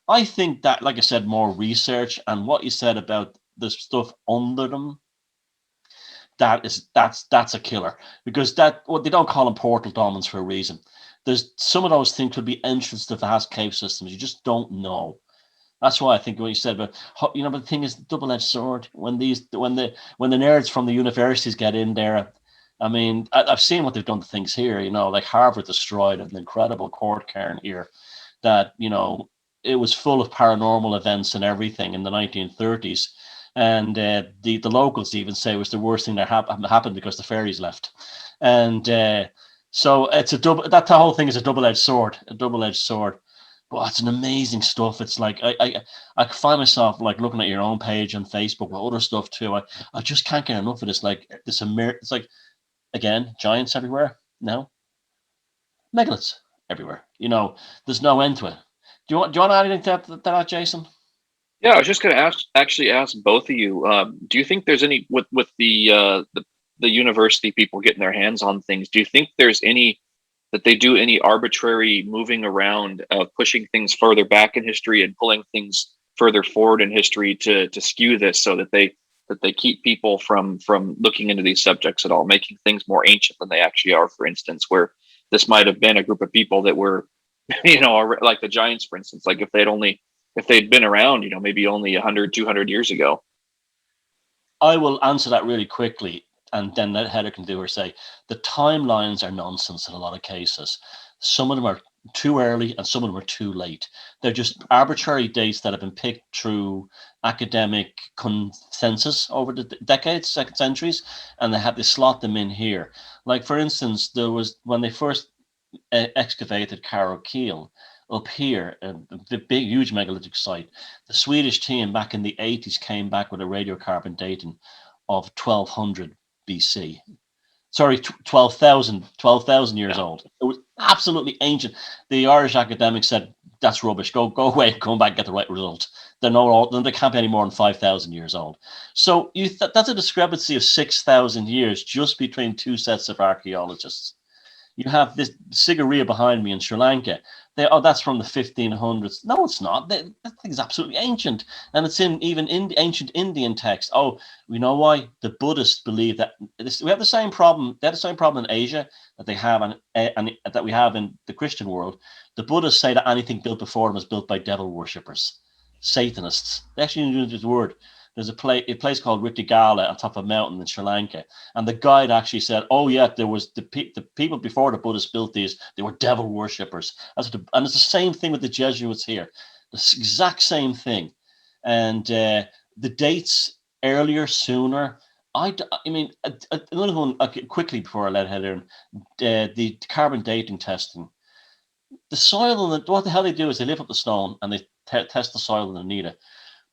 I think that, like I said, more research and what you said about the stuff under them, that's a killer, because they don't call them portal diamonds for a reason. There's some of those things could be entrance to vast cave systems. You just don't know. That's why I think what you said about, but the thing is, double-edged sword. When the nerds from the universities get in there, I mean, I've seen what they've done to things here. Like Harvard destroyed an incredible court cairn here that it was full of paranormal events and everything in the 1930s, and the locals even say it was the worst thing that happened because the fairies left, and so it's that whole thing is a double-edged sword, But it's an amazing stuff. It's like I find myself like looking at your own page on Facebook with other stuff too. I just can't get enough of this. Like this, it's like, again, giants everywhere. No, megaliths everywhere. There's no end to it. Do you want to add anything to that, Jason? Yeah, I was just going to ask both of you. Do you think there's any with the university people getting their hands on things? Do you think there's any that they do any arbitrary moving around of pushing things further back in history and pulling things further forward in history to skew this so that they keep people from looking into these subjects at all, making things more ancient than they actually are? For instance, where this might have been a group of people that were, like the giants, for instance, like if they'd been around, maybe only 100, 200 years ago. I will answer that really quickly, and then let Heather can do her say. The timelines are nonsense in a lot of cases. Some of them are too early and some of them are too late. They're just arbitrary dates that have been picked through academic consensus over the decades, centuries, and they slot them in here. Like, for instance, there was, when they first excavated Carol Keel up here, the big, huge megalithic site, the Swedish team back in the 80s came back with a radiocarbon dating of 1200 BC. Sorry, 12,000 years old. It was absolutely ancient. The Irish academics said, that's rubbish. Go away, come back, get the right result. They can't be any more than 5,000 years old. So that's a discrepancy of 6,000 years just between two sets of archaeologists. You have this Sigiriya behind me in Sri Lanka. That's from the 1500s. No, it's not. That thing is absolutely ancient. And it's in even in the ancient Indian text. Oh, we know why? The Buddhists believe that we have the same problem. They have the same problem in Asia that they have, and that we have in the Christian world. The Buddhists say that anything built before them was built by devil worshippers, Satanists. They actually use this word. There's a place called Rittigala on top of a mountain in Sri Lanka, and the guide actually said, "Oh yeah, there was the people before the Buddhists built these. They were devil worshippers." And it's the same thing with the Jesuits here, the exact same thing. And the dates earlier, sooner. I mean, another one quickly before I let Heather in, the carbon dating testing. The soil, and what the hell they do is they lift up the stone and they test the soil underneath it.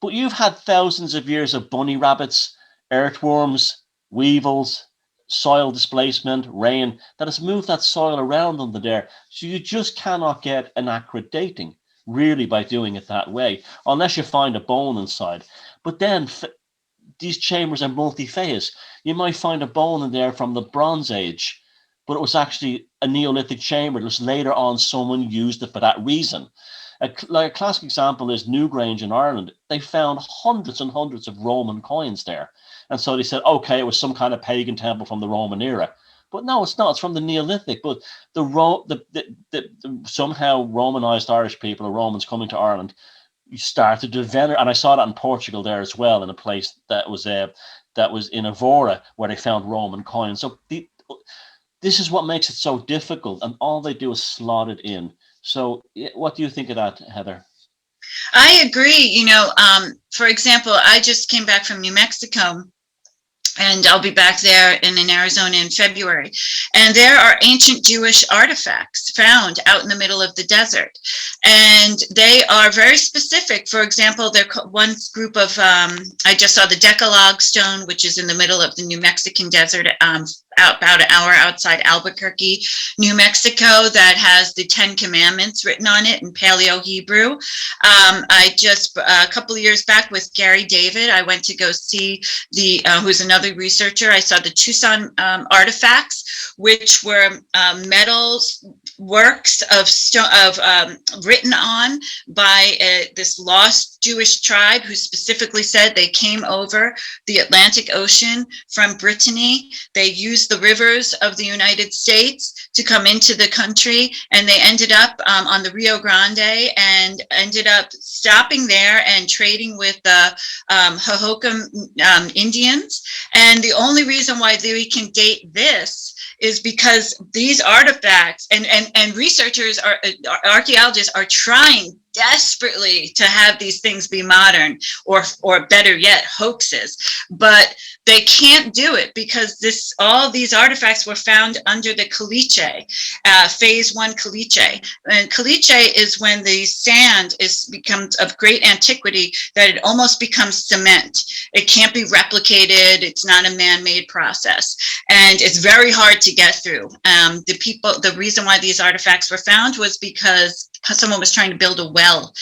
But you've had thousands of years of bunny rabbits, earthworms, weevils, soil displacement, rain, that has moved that soil around under there. So you just cannot get an accurate dating, really, by doing it that way, unless you find a bone inside. But then these chambers are multi-phase. You might find a bone in there from the Bronze Age, but it was actually a Neolithic chamber. It was later on someone used it for that reason. A classic example is Newgrange in Ireland. They found hundreds and hundreds of Roman coins there. And so they said, okay, it was some kind of pagan temple from the Roman era. But no, it's not. It's from the Neolithic. But the somehow Romanized Irish people, or Romans coming to Ireland, started to venerate. And I saw that in Portugal there as well, in a place that was in Evora, where they found Roman coins. So this is what makes it so difficult. And all they do is slot it in. So what do you think of that, Heather? I agree. For example, I just came back from New Mexico, and I'll be back there in Arizona in February. And there are ancient Jewish artifacts found out in the middle of the desert. And they are very specific. For example, one group of, I just saw the Decalogue stone, which is in the middle of the New Mexican desert, about an hour outside Albuquerque, New Mexico, that has the 10 Commandments written on it in Paleo Hebrew. I just, a couple of years back with Gary David, I went to go see who's another researcher. I saw the Tucson artifacts, which were metal works written on by this lost Jewish tribe who specifically said they came over the Atlantic Ocean from Brittany. They used the rivers of the United States to come into the country, and they ended up on the Rio Grande and ended up stopping there and trading with the Hohokam Indians. And the only reason why we can date this is because these artifacts and researchers, archaeologists are trying desperately to have these things be modern, or better yet, hoaxes, but they can't do it because all these artifacts were found under the caliche, phase 1 caliche. And caliche is when the sand becomes of great antiquity, that it almost becomes cement. It can't be replicated. It's not a man-made process, and it's very hard to get through. The reason why these artifacts were found was because someone was trying to build a well.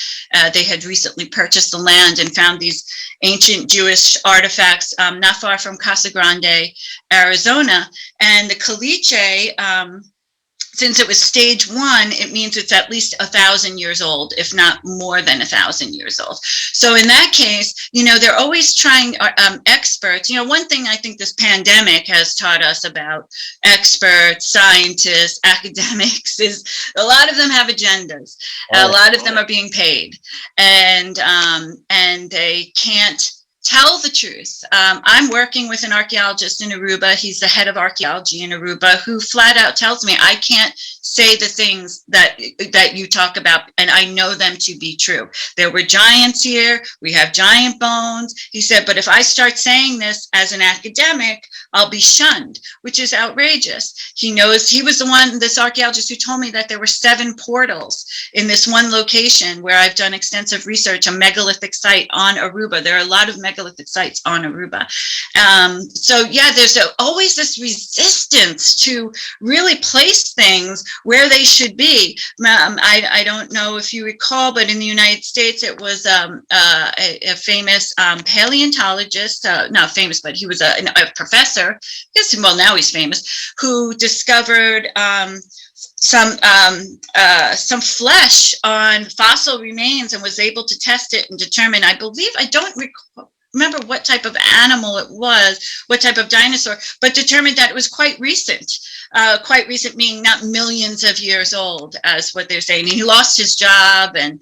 They had recently purchased the land and found these ancient Jewish artifacts not far from Casa Grande, Arizona. And the caliche, since it was stage 1, it means it's at least 1,000 years old, if not more than 1,000 years old. So in that case, they're always trying, experts. One thing I think this pandemic has taught us about experts, scientists, academics is a lot of them have agendas. A lot of them are being paid, and they can't tell the truth. I'm working with an archaeologist in Aruba. He's the head of archaeology in Aruba, who flat out tells me, I can't say the things that you talk about, and I know them to be true. There were giants here. We have giant bones. He said, but if I start saying this as an academic, I'll be shunned, which is outrageous. He knows, he was the one, this archaeologist, who told me that there were 7 portals in this one location where I've done extensive research, a megalithic site on Aruba. There are a lot of megalithic sites on Aruba. So yeah, there's always this resistance to really place things where they should be. I don't know if you recall, but in the United States, it was a famous paleontologist, not famous, but he was a professor, I guess, well, now he's famous, who discovered some flesh on fossil remains and was able to test it and determine, I believe, I don't remember what type of animal it was, what type of dinosaur, but determined that it was quite recent meaning not millions of years old, as what they're saying. He lost his job, and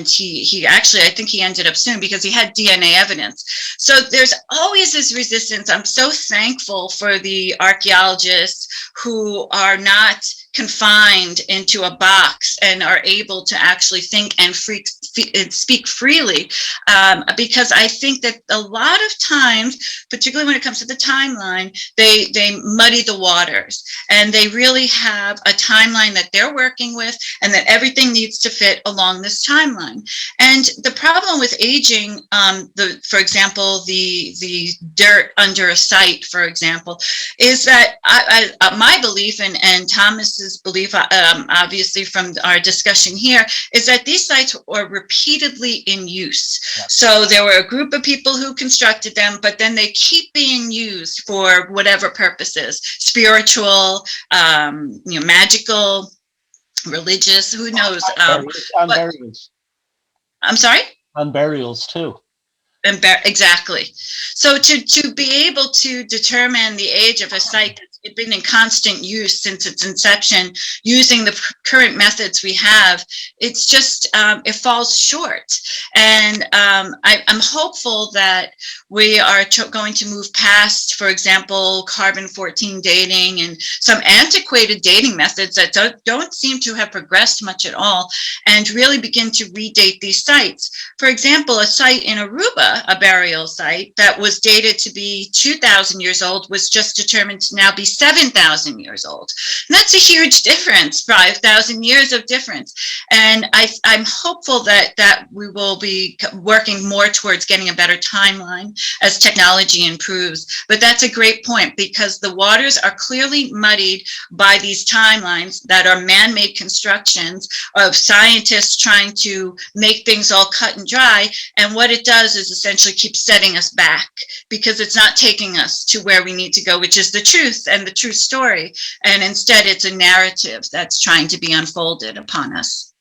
he actually, I think he ended up soon because he had DNA evidence. So there's always this resistance. I'm so thankful for the archaeologists who are not confined into a box and are able to actually think and speak freely, because I think that a lot of times, particularly when it comes to the timeline, they muddy the waters, and they really have a timeline that they're working with, and that everything needs to fit along this timeline. And the problem with aging, for example, the dirt under a site, for example, is that my belief, and Thomas's belief, obviously from our discussion here, is that these sites were repeatedly in use. Yeah. So there were a group of people who constructed them, but then they keep being used for whatever purposes, spiritual, magical, religious, who knows. And burials. I'm sorry? And burials too. Exactly. So to be able to determine the age of a site that's been in constant use since its inception, using the current methods we have, it's just, it falls short. And I'm hopeful that we are going to move past, for example, carbon-14 dating and some antiquated dating methods that don't seem to have progressed much at all, and really begin to redate these sites. For example, a site in Aruba, a burial site that was dated to be 2,000 years old, was just determined to now be 7,000 years old. And that's a huge difference, 5,000 years of difference. And I'm hopeful that we will be working more towards getting a better timeline as technology improves. But that's a great point, because the waters are clearly muddied by these timelines that are man-made constructions of scientists trying to make things all cut and dry. And what it does is essentially keep setting us back, because it's not taking us to where we need to go, which is the truth and the true story. And instead, it's a narrative that's trying to be unfolded upon us.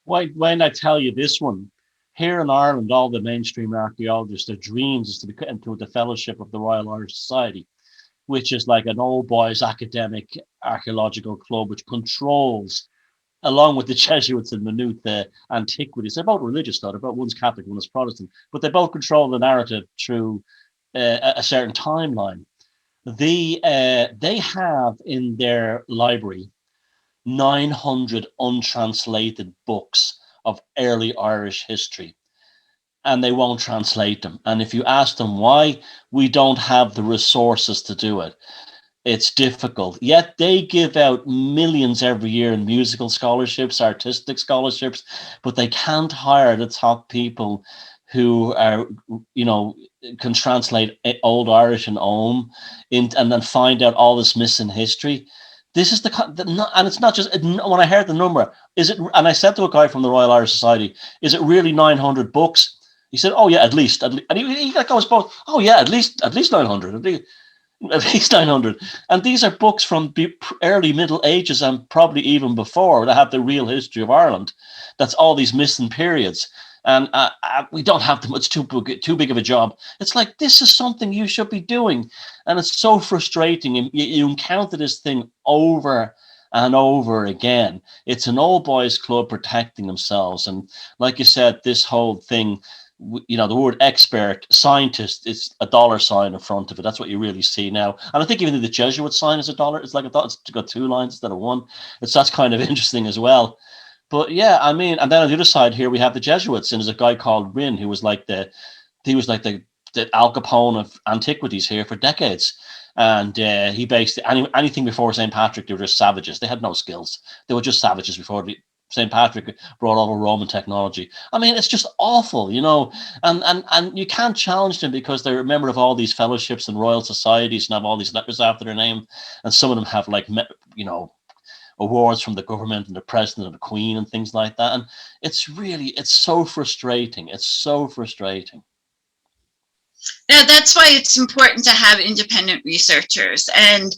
Why don't I tell you this one? Here in Ireland, all the mainstream archaeologists, their dreams is to be put into the Fellowship of the Royal Irish Society, which is like an old boys academic archaeological club, which controls, along with the Jesuits and Maynooth, the antiquities. They're both religious, though. They're both, one's Catholic, one is Protestant, but they both control the narrative through a certain timeline. They have in their library 900 untranslated books of early Irish history, and they won't translate them. And if you ask them why, we don't have the resources to do it. It's difficult. Yet they give out millions every year in musical scholarships, artistic scholarships, but they can't hire the top people who are, can translate Old Irish and Ogham and then find out all this missing history. This is and it's not just, when I heard the number, is it, and I said to a guy from the Royal Irish Society, is it really 900 books? He said, oh yeah, at least. And he goes both, oh yeah, at least 900. At least 900. And these are books from the early Middle Ages and probably even before, that have the real history of Ireland. That's all these missing periods. And we don't have them. It's too big of a job. It's like, this is something you should be doing. And it's so frustrating. And you encounter this thing over and over again. It's an old boys club protecting themselves. And like you said, this whole thing, the word expert, scientist, it's a dollar sign in front of it. That's what you really see now. And I think even the Jesuit sign is a dollar. It's like it's got two lines instead of one. That's kind of interesting as well. But yeah, I mean, and then on the other side here we have the Jesuits, and there's a guy called Rynn who was like the Al Capone of antiquities here for decades. And he based anything before St. Patrick, they were just savages. They had no skills. They were just savages before St. Patrick brought over Roman technology. I mean, it's just awful, and you can't challenge them because they're a member of all these fellowships and royal societies and have all these letters after their name. And some of them have awards from the government and the president and the queen and things like that. And it's so frustrating. It's so frustrating. Yeah, that's why it's important to have independent researchers and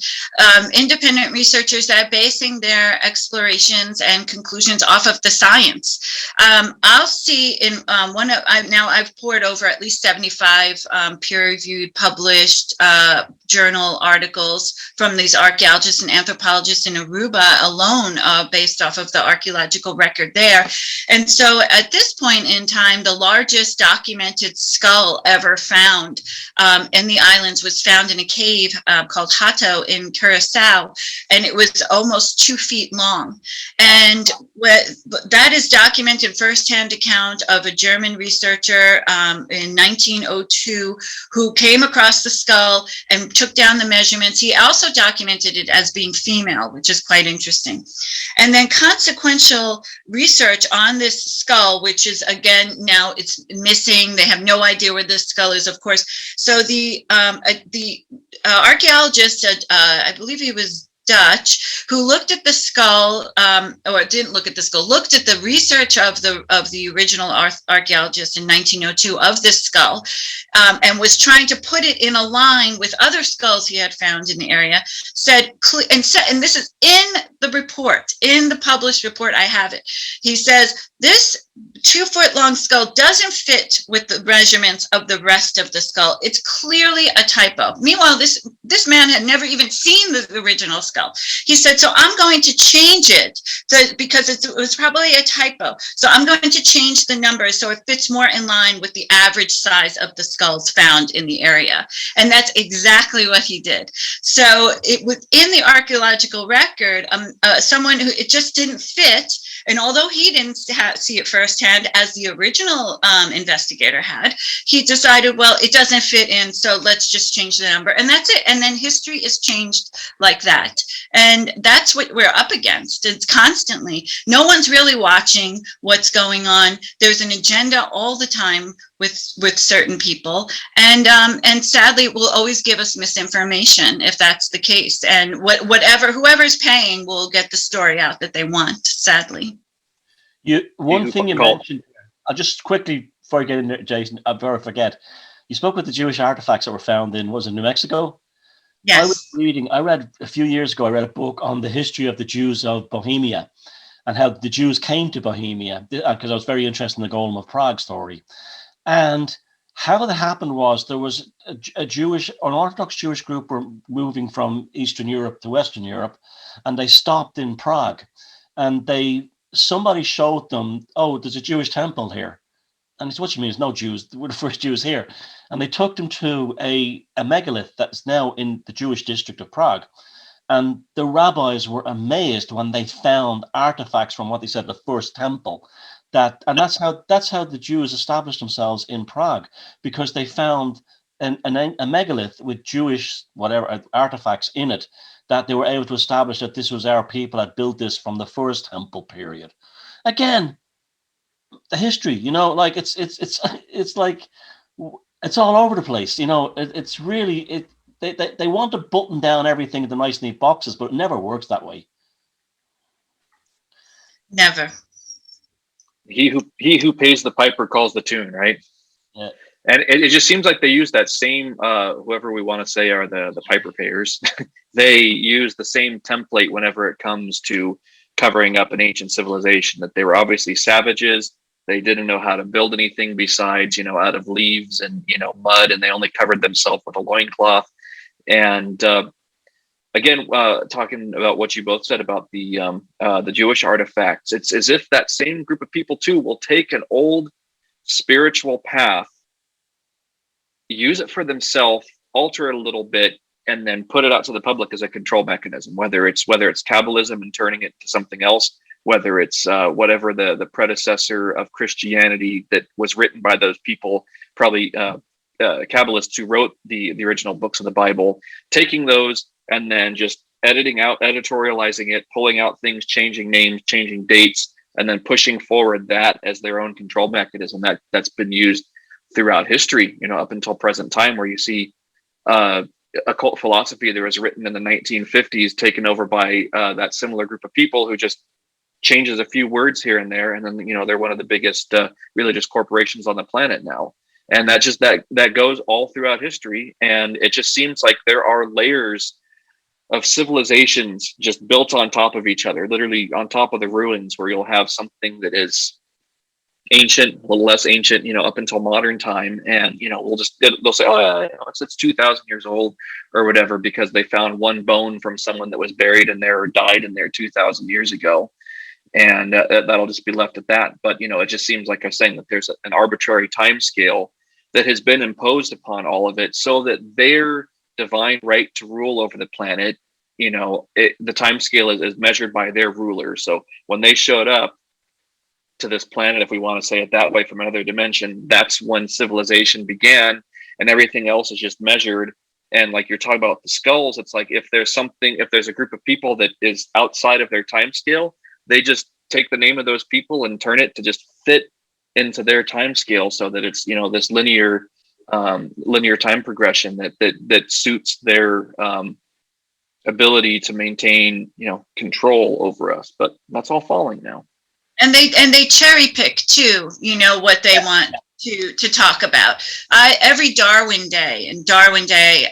independent researchers that are basing their explorations and conclusions off of the science. I'll see in I've poured over at least 75 peer-reviewed, published journal articles from these archaeologists and anthropologists in Aruba alone, based off of the archaeological record there. And so at this point in time, the largest documented skull ever found found in the islands was found in a cave called Hato in Curacao, and it was almost 2 feet long. And that is documented firsthand account of a German researcher in 1902 who came across the skull and took down the measurements. He also documented it as being female, which is quite interesting. And then consequential research on this skull, which is, again, now it's missing. They have no idea where this skull is, of course. So the archaeologist, I believe he was Dutch, who looked at the skull, or didn't look at the skull, looked at the research of the original archaeologist in 1902 of this skull, and was trying to put it in a line with other skulls he had found in the area, and this is in the report, in the published report, I have it. He says, this 2-foot-long skull doesn't fit with the measurements of the rest of the skull. It's clearly a typo. Meanwhile, this man had never even seen the original skull. He said, so I'm going to change it because it was probably a typo. So I'm going to change the numbers so it fits more in line with the average size of the skulls found in the area. And that's exactly what he did. So it was in the archaeological record, someone who it just didn't fit. And although he didn't see it firsthand as the original investigator had, he decided, well, it doesn't fit in, so let's just change the number. And that's it. And then history is changed like that. And that's what we're up against. It's constantly. No one's really watching what's going on. There's an agenda all the time with certain people. And sadly, it will always give us misinformation if that's the case. And whoever's paying will get the story out that they want, sadly. One thing you mentioned, I'll just quickly, before I get in there, Jason, before I forget, you spoke with the Jewish artifacts that were found in, was it New Mexico? Yes. I read a few years ago, I read a book on the history of the Jews of Bohemia and how the Jews came to Bohemia, because I was very interested in the Golem of Prague story. And how that happened was there was an Orthodox Jewish group were moving from Eastern Europe to Western Europe, and they stopped in Prague, and somebody showed them, oh, there's a Jewish temple here. And he said, what do you mean? There's no Jews. We're the first Jews here. And they took them to a megalith that's now in the Jewish district of Prague. And the rabbis were amazed when they found artifacts from what they said the first temple. And that's how the Jews established themselves in Prague, because they found a megalith with Jewish whatever artifacts in it, that they were able to establish that this was our people that built this from the first temple period. Again, the history, like it's like it's all over the place. It's really they want to button down everything into nice neat boxes, but it never works that way. Never. He who pays the piper calls the tune, right? Yeah. And it just seems like they use that same, whoever we want to say are the piper payers, they use the same template whenever it comes to covering up an ancient civilization, that they were obviously savages. They didn't know how to build anything besides, out of leaves and, mud, and they only covered themselves with a loincloth. And again, talking about what you both said about the Jewish artifacts, it's as if that same group of people too will take an old spiritual path, use it for themselves, alter it a little bit, and then put it out to the public as a control mechanism, whether it's Kabbalism and turning it to something else, whether it's whatever the predecessor of Christianity that was written by those people, probably Kabbalists who wrote the original books of the Bible, taking those and then just editorializing it, pulling out things, changing names, changing dates, and then pushing forward that as their own control mechanism. That's been used throughout history, up until present time, where you see occult philosophy that was written in the 1950s taken over by that similar group of people who just changes a few words here and there, and then they're one of the biggest religious corporations on the planet now. And that goes all throughout history, and it just seems like there are layers of civilizations just built on top of each other, literally on top of the ruins, where you'll have something that is ancient, a little less ancient, up until modern time, and they'll say, oh yeah, it's 2,000 years old or whatever, because they found one bone from someone that was buried in there or died in there 2,000 years ago, and that'll just be left at that. But it just seems like I'm saying that there's an arbitrary time scale that has been imposed upon all of it, so that their divine right to rule over the planet, the time scale is measured by their rulers. So when they showed up to this planet, if we want to say it that way, from another dimension, that's when civilization began, and everything else is just measured. And like you're talking about the skulls, it's like if there's a group of people that is outside of their time scale, they just take the name of those people and turn it to just fit into their time scale, so that it's this linear time progression that suits their ability to maintain control over us. But that's all falling now. And they cherry pick too, what they want to talk about. Every Darwin Day, and Darwin Day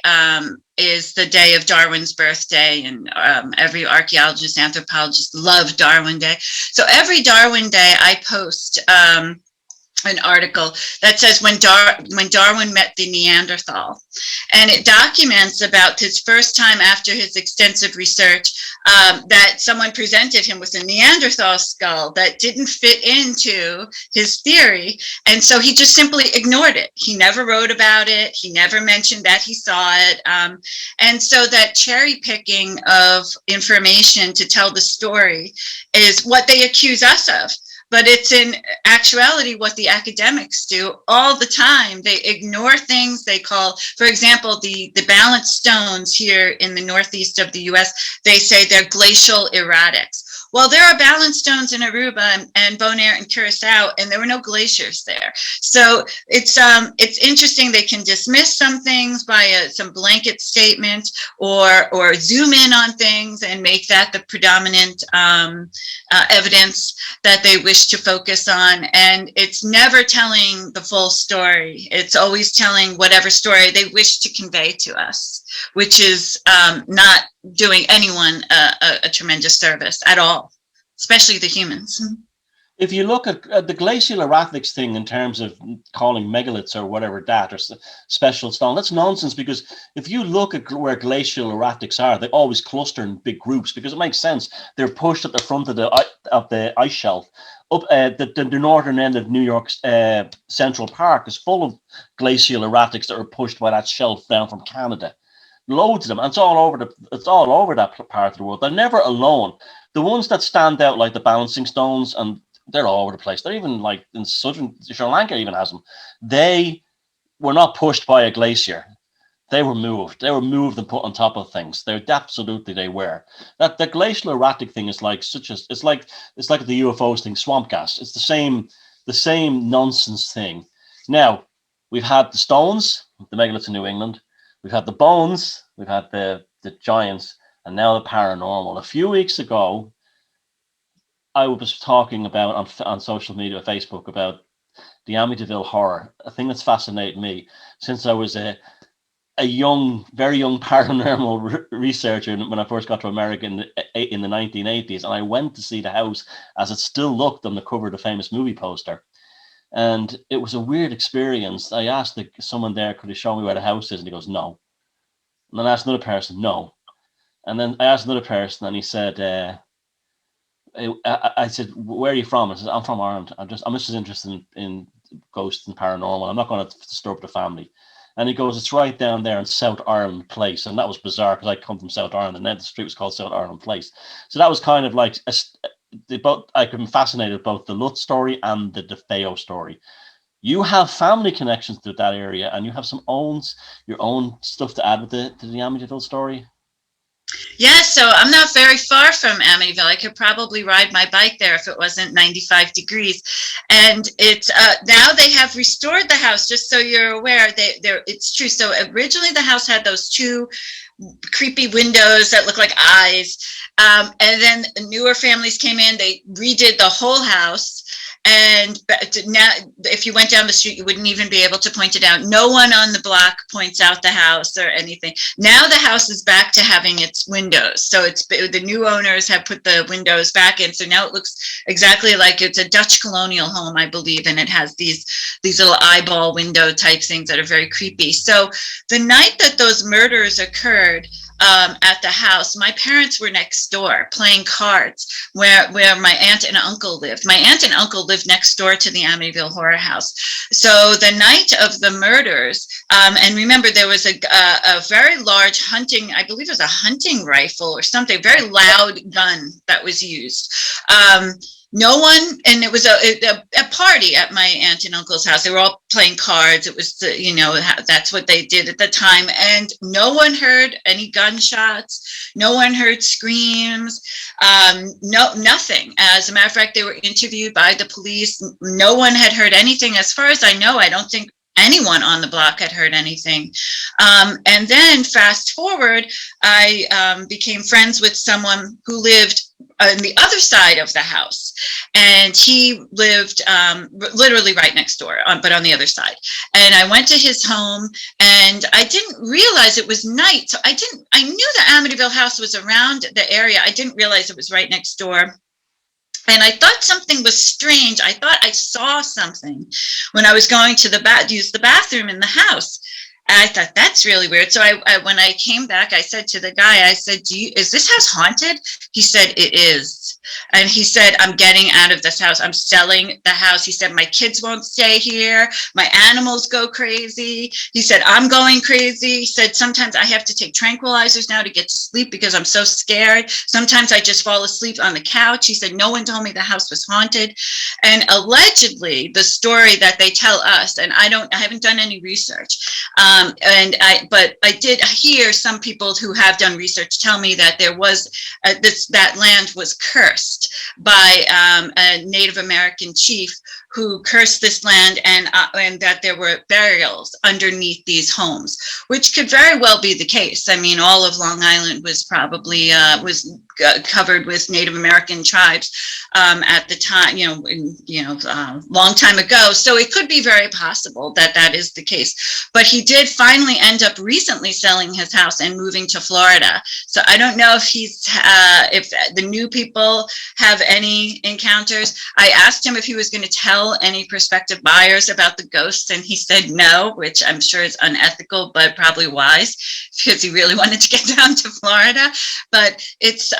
is the day of Darwin's birthday, and every archaeologist, anthropologist love Darwin Day. So every Darwin Day I post an article that says when Darwin met the Neanderthal, and it documents about his first time after his extensive research that someone presented him with a Neanderthal skull that didn't fit into his theory, and so he just simply ignored it. He never wrote about it. He never mentioned that he saw it, and so that cherry picking of information to tell the story is what they accuse us of. But it's in actuality what the academics do all the time. They ignore things they call, for example, the balanced stones here in the northeast of the US, they say they're glacial erratics. Well, there are balanced stones in Aruba and Bonaire and Curacao, and there were no glaciers there. So it's interesting. They can dismiss some things by some blanket statement, or zoom in on things and make that the predominant evidence that they wish to focus on. And it's never telling the full story. It's always telling whatever story they wish to convey to us, which is not doing anyone a tremendous service at all, especially the humans. If you look at the glacial erratics thing in terms of calling megaliths or whatever that, or special stone, that's nonsense, because if you look at where glacial erratics are, they always cluster in big groups, because it makes sense. They're pushed at the front of the ice shelf. Up the northern end of New York's Central Park is full of glacial erratics that are pushed by that shelf down from Canada. Loads of them, and it's all over that part of the world. They're never alone. The ones that stand out, like the balancing stones, and they're all over the place. They're even like in southern Sri Lanka even has them. They were not pushed by a glacier. They were moved. They were moved and put on top of things. They were. That the glacial erratic thing is like it's like the UFOs thing, swamp gas. It's the same nonsense thing. Now, we've had the stones, the megaliths in New England. We've had the bones, we've had the giants, and now the paranormal. A few weeks ago, I was talking about on social media, Facebook, about the Amityville horror, a thing that's fascinated me since I was a very young paranormal researcher when I first got to America in the 1980s, and I went to see the house as it still looked on the cover of the famous movie poster. And it was a weird experience. I asked someone there, could he show me where the house is? And he goes, no. And then I asked another person, no. And then I asked another person, and he said, I said, where are you from? I said, I'm from Ireland. I'm just interested in ghosts and paranormal. I'm not going to disturb the family. And he goes, it's right down there in South Ireland Place. And that was bizarre, because I come from South Ireland, and then the street was called South Ireland Place. So that was kind of like I've been fascinated both the Lutz story and the DeFeo story. You have family connections to that area, and you have your own stuff to add with the Amityville story. Yeah, so I'm not very far from Amityville. I could probably ride my bike there if it wasn't 95 degrees. And it's now they have restored the house, just so you're aware. It's true. So originally the house had those two creepy windows that look like eyes. And then newer families came in, they redid the whole house. And now, if you went down the street, you wouldn't even be able to point it out. No one on the block points out the house or anything. Now the house is back to having its windows. So the new owners have put the windows back in. So now it looks exactly like it's a Dutch colonial home, I believe. And it has these little eyeball window type things that are very creepy. So the night that those murders occurred, at the house, my parents were next door playing cards where my aunt and uncle lived. My aunt and uncle lived next door to the Amityville horror house. So the night of the murders, and remember there was a very large hunting, I believe it was a hunting rifle or something, very loud gun that was used. No one, and it was a party at my aunt and uncle's house. They were all playing cards. It was, that's what they did at the time. And no one heard any gunshots. No one heard screams. Nothing. As a matter of fact, they were interviewed by the police. No one had heard anything. As far as I know, I don't think anyone on the block had heard anything. And then fast forward, I became friends with someone who lived on the other side of the house, and he lived literally right next door, but on the other side. And I went to his home, and I didn't realize it was night. So I knew the Amityville house was around the area. I didn't realize it was right next door. And I thought something was strange. I thought I saw something when I was going to use the bathroom in the house. And I thought, that's really weird. So when I came back, I said to the guy, I said, is this house haunted? He said, it is. And he said, I'm getting out of this house. I'm selling the house. He said, my kids won't stay here. My animals go crazy. He said, I'm going crazy. He said, sometimes I have to take tranquilizers now to get to sleep because I'm so scared. Sometimes I just fall asleep on the couch. He said, no one told me the house was haunted. And allegedly, the story that they tell us, and I haven't done any research, but I did hear some people who have done research tell me that there was that land was cursed by a Native American chief who cursed this land, and that there were burials underneath these homes, which could very well be the case. I mean, all of Long Island was probably covered with Native American tribes at the time, long time ago. So it could be very possible that that is the case. But he did finally end up recently selling his house and moving to Florida. So I don't know if if the new people have any encounters. I asked him if he was going to tell any prospective buyers about the ghosts, and he said no, which I'm sure is unethical, but probably wise because he really wanted to get down to Florida. But it's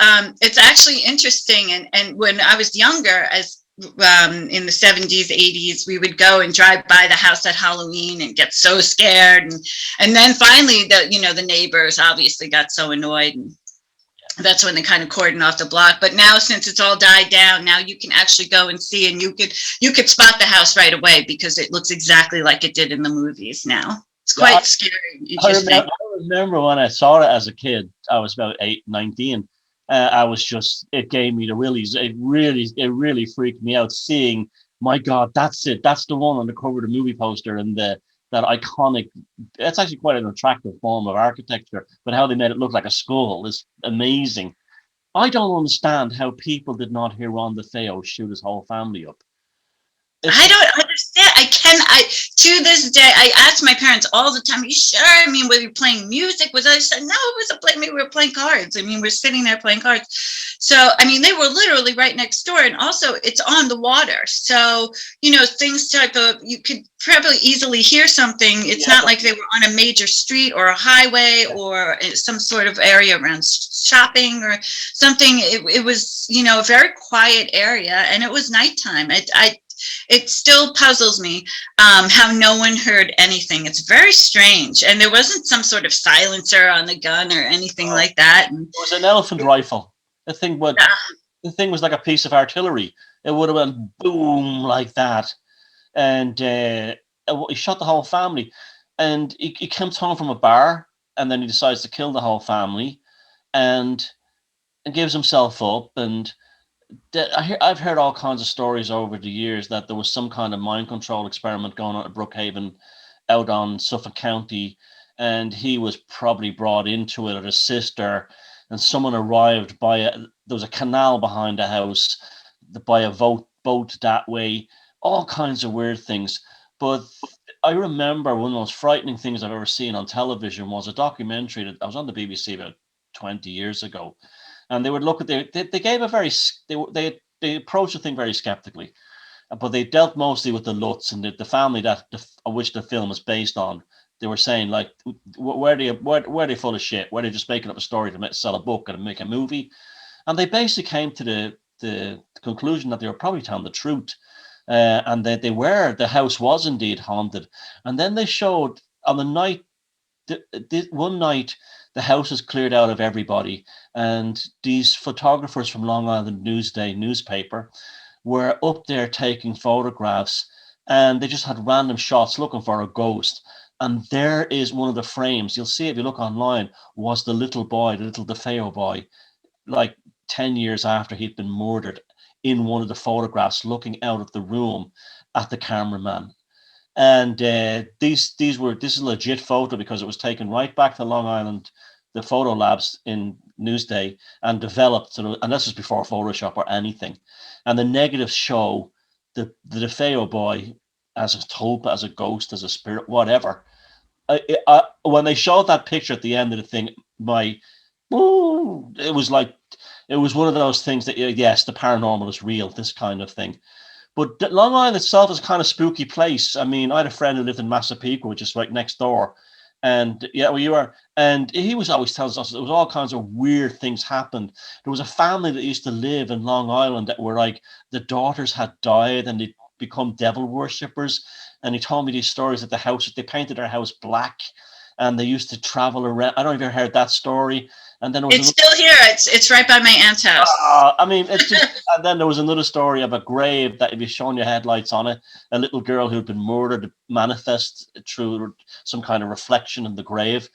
actually interesting. And when I was younger, as in the 70s, 80s, we would go and drive by the house at Halloween and get so scared. And then finally, the neighbors obviously got so annoyed, and that's when they kind of cordoned off the block. But now, since it's all died down, now you can actually go and see, and you could spot the house right away because it looks exactly like it did in the movies now. It's quite scary. I remember when I saw it as a kid. I was about 19. It gave me the willies. It really freaked me out seeing, my God, that's it. That's the one on the cover of the movie poster, and that iconic. It's actually quite an attractive form of architecture, but how they made it look like a skull is amazing. I don't understand how people did not hear Ron DeFeo shoot his whole family up. I don't understand. To this day, I ask my parents all the time, "Are you sure? I mean, were you playing music?" I said, no, it was we were playing cards. I mean, we're sitting there playing cards. So, I mean, they were literally right next door. And also it's on the water. So, things you could probably easily hear something. It's not like they were on a major street or a highway or some sort of area around shopping or something. It was, a very quiet area, and it was nighttime. It still puzzles me how no one heard anything. It's very strange. And there wasn't some sort of silencer on the gun or anything like that. And it was an elephant rifle. The thing was like a piece of artillery. It would have went boom like that. And he shot the whole family. And he comes home from a bar, and then he decides to kill the whole family and gives himself up. And I've heard all kinds of stories over the years that there was some kind of mind control experiment going on at Brookhaven out on Suffolk County, and he was probably brought into it, or his sister, and someone arrived there was a canal behind the house, by a boat that way, all kinds of weird things. But I remember one of the most frightening things I've ever seen on television was a documentary that I was on the BBC about 20 years ago. And they would look at they gave they approached the thing very skeptically, but they dealt mostly with the Lutz and the family of which the film is based on. they were saying like, where are they full of shit? Where are they just making up a story to sell a book and make a movie? And they basically came to the conclusion that they were probably telling the truth, and that the house was indeed haunted. And then they showed on the night, one night, the house is cleared out of everybody, and these photographers from Long Island Newsday newspaper were up there taking photographs, and they just had random shots looking for a ghost. And there is one of the frames. You'll see if you look online. Was the little boy, the little DeFeo boy, like 10 years after he'd been murdered, in one of the photographs, looking out of the room at the cameraman. And this is a legit photo because it was taken right back to Long Island, the photo labs in Newsday, and developed. And this is before Photoshop or anything. And the negatives show the DeFeo boy as a tulpa, as a ghost, as a spirit, whatever. When they showed that picture at the end of the thing, it was one of those things that, yes, the paranormal is real, this kind of thing. But Long Island itself is a kind of spooky place. I mean, I had a friend who lived in Massapequa, which is right next door. And yeah, well, you are. And he was always telling us there was all kinds of weird things happened. There was a family that used to live in Long Island that were like, the daughters had died and they'd become devil worshippers. And he told me these stories at the house. They painted their house black, and they used to travel around. I don't know if you ever heard that story. And then it's still here. It's right by my aunt's house. I mean, it's just. And then there was another story of a grave that, if you shone your headlights on it, a little girl who'd been murdered manifest through some kind of reflection in the grave.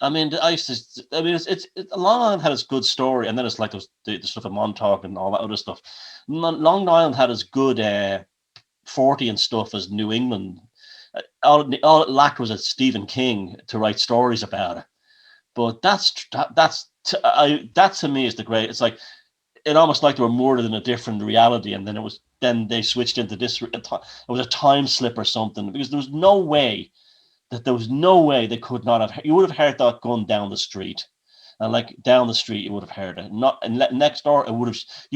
I mean, it's Long Island had its good story, and then it's like the stuff of Montauk and all that other stuff. Long Island had its good 40 and stuff as New England. All it lacked was a Stephen King to write stories about it. But that to me is the great. It's like, it almost like they were murdered in a different reality, and then they switched into this. It was a time slip or something, because there was no way they could not have. You would have heard that gun down the street, and like down the street you would have heard it. Not and next door, you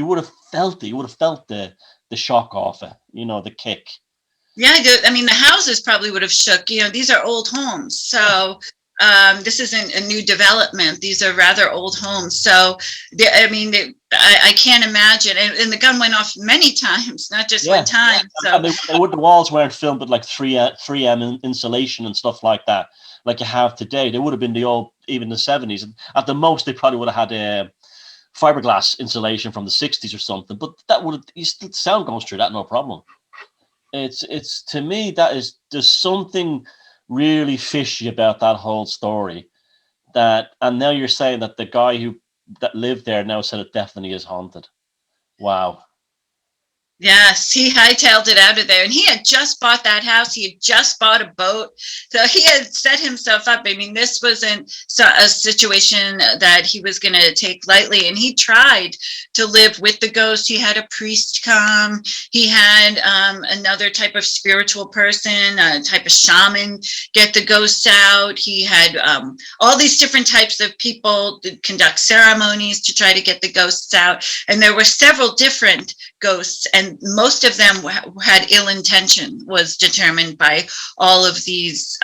would have felt it. You would have felt the shock off it. The kick. Yeah, I mean, the houses probably would have shook. These are old homes, so this isn't a new development. These are rather old homes. So, I can't imagine. And the gun went off many times, not just one time. Yeah. So the walls weren't filmed with like 3M insulation and stuff like that, like you have today. They would have been even the 70s. At the most, they probably would have had a fiberglass insulation from the 60s or something. But that sound goes through that, no problem. It's to me, there's something really fishy about that whole story. And now you're saying that the guy that lived there now said it definitely is haunted. Wow. Yes, he hightailed it out of there, and he had just bought that house. He had just bought a boat, so he had set himself up. I mean, this wasn't a situation that he was going to take lightly, and he tried to live with the ghost. He had a priest come. He had another type of spiritual person, a type of shaman, get the ghosts out. He had all these different types of people to conduct ceremonies to try to get the ghosts out, and there were several different ghosts, and most of them had ill intention, was determined by all of these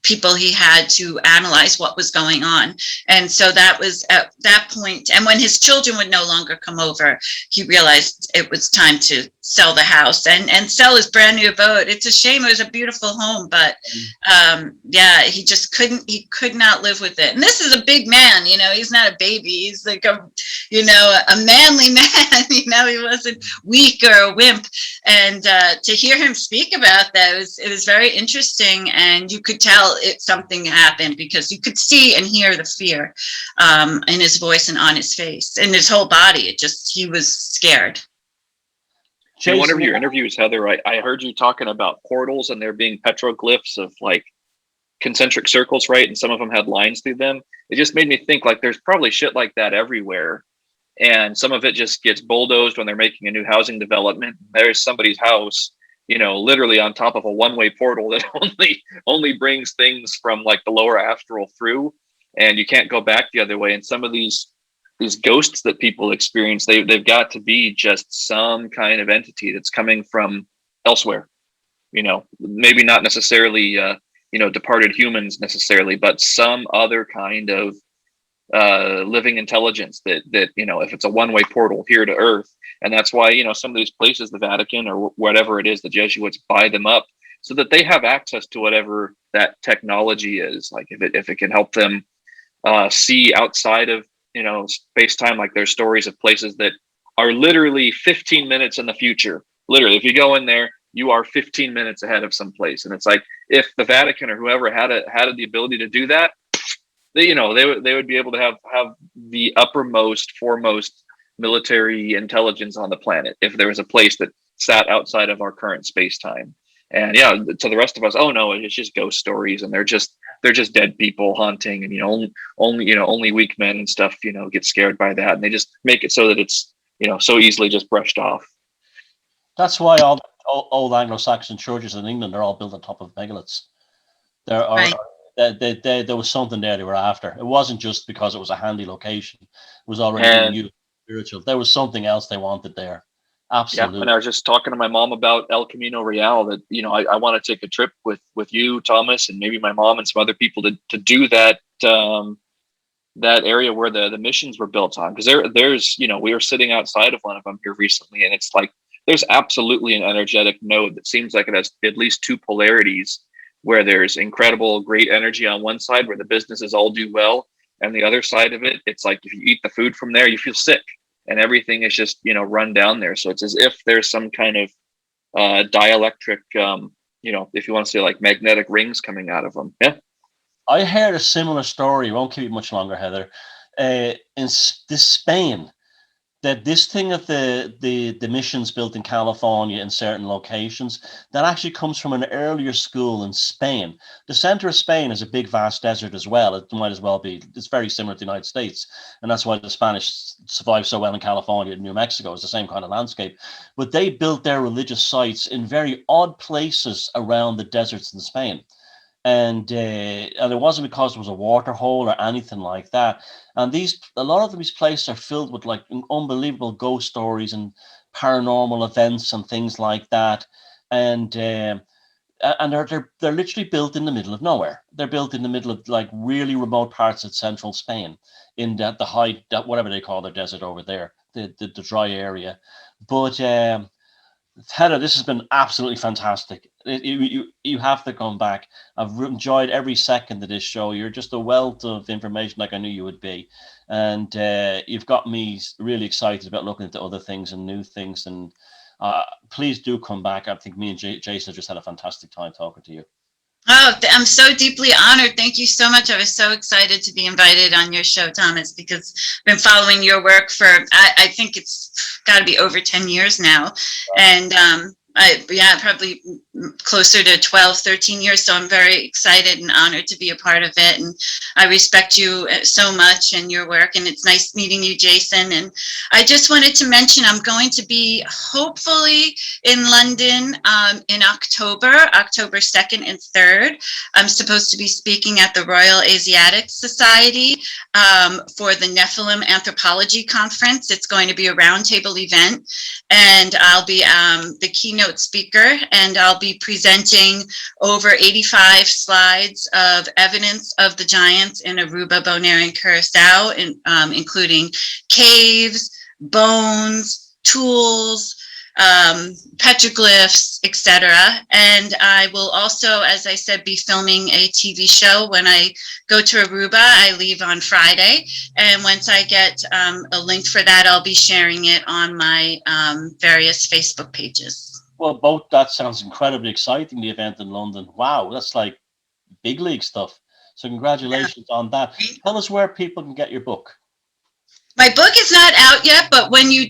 people he had to analyze what was going on. And so that was at that point. And when his children would no longer come over, he realized it was time to sell the house and sell his brand new boat. It's a shame. It was a beautiful home, but he just could not live with it. And this is a big man, he's not a baby. He's like a manly man, he wasn't weak or a wimp. And to hear him speak about that, it was very interesting. And you could tell something happened, because you could see and hear the fear in his voice and on his face, in his whole body. He was scared. In one of your interviews, Heather, I heard you talking about portals and there being petroglyphs of like concentric circles, right? And some of them had lines through them. It just made me think like there's probably shit like that everywhere. And some of it just gets bulldozed when they're making a new housing development. There's somebody's house, literally on top of a one-way portal that only brings things from like the lower astral through, and you can't go back the other way. And some of these ghosts that people experience, they've got to be just some kind of entity that's coming from elsewhere. Maybe not necessarily departed humans necessarily, but some other kind of living intelligence that if it's a one-way portal here to Earth. And that's why some of these places, the Vatican or whatever it is, the Jesuits buy them up so that they have access to whatever that technology is. Like if it can help them see outside of space-time. Like there's stories of places that are literally 15 minutes in the future. Literally, if you go in there, you are 15 minutes ahead of some place. And it's like, if the Vatican or whoever had the ability to do that, they would be able to have the uppermost, foremost military intelligence on the planet if there was a place that sat outside of our current space-time. And yeah, to the rest of us, oh no, it's just ghost stories, and they're just dead people haunting, and only weak men and stuff get scared by that, and they just make it so that it's so easily just brushed off. That's why all old Anglo-Saxon churches in England are all built on top of megaliths. There are right. There was something there they were after. It wasn't just because it was a handy location. It was already new spiritual. There was something else they wanted there. Absolutely. Yeah, and I was just talking to my mom about El Camino Real, that I want to take a trip with you, Thomas, and maybe my mom and some other people to do that that area where the missions were built on. Because there's we were sitting outside of one of them here recently, and it's like there's absolutely an energetic node that seems like it has at least two polarities, where there's incredible great energy on one side where the businesses all do well, and the other side of it, it's like if you eat the food from there, you feel sick. And everything is just, run down there. So it's as if there's some kind of dielectric, if you want to say like magnetic rings coming out of them. Yeah. I heard a similar story. Won't keep it much longer, Heather. In Spain, that this thing of the missions built in California in certain locations, that actually comes from an earlier school in Spain. The center of Spain is a big, vast desert as well. It might as well be. It's very similar to the United States. And that's why the Spanish survived so well in California and New Mexico. It's the same kind of landscape. But they built their religious sites in very odd places around the deserts in Spain. And it wasn't because there was a water hole or anything like that. And a lot of these places are filled with like unbelievable ghost stories and paranormal events and things like that. And they're literally built in the middle of nowhere. They're built in the middle of like really remote parts of central Spain, in the high, whatever they call their desert over there, the dry area. But Heather, this has been absolutely fantastic. You have to come back. I've enjoyed every second of this show. You're just a wealth of information, like I knew you would be. And you've got me really excited about looking into other things and new things. And please do come back. I think me and Jason have just had a fantastic time talking to you. Oh, I'm so deeply honored. Thank you so much. I was so excited to be invited on your show, Thomas, because I've been following your work for, I think it's got to be over 10 years now. Wow. And probably closer to 12, 13 years. So I'm very excited and honored to be a part of it. And I respect you so much and your work. And it's nice meeting you, Jason. And I just wanted to mention, I'm going to be hopefully in London in October 2nd and 3rd. I'm supposed to be speaking at the Royal Asiatic Society for the Nephilim Anthropology Conference. It's going to be a roundtable event. And I'll be the keynote speaker, and I'll be presenting over 85 slides of evidence of the giants in Aruba, Bonaire, and Curacao, including caves, bones, tools, petroglyphs, etc. And I will also, as I said, be filming a TV show when I go to Aruba. I leave on Friday, and once I get a link for that, I'll be sharing it on my various Facebook pages. Well, both that sounds incredibly exciting, the event in London. Wow, that's like big league stuff. So congratulations on that. Tell us where people can get your book. My book is not out yet, but when we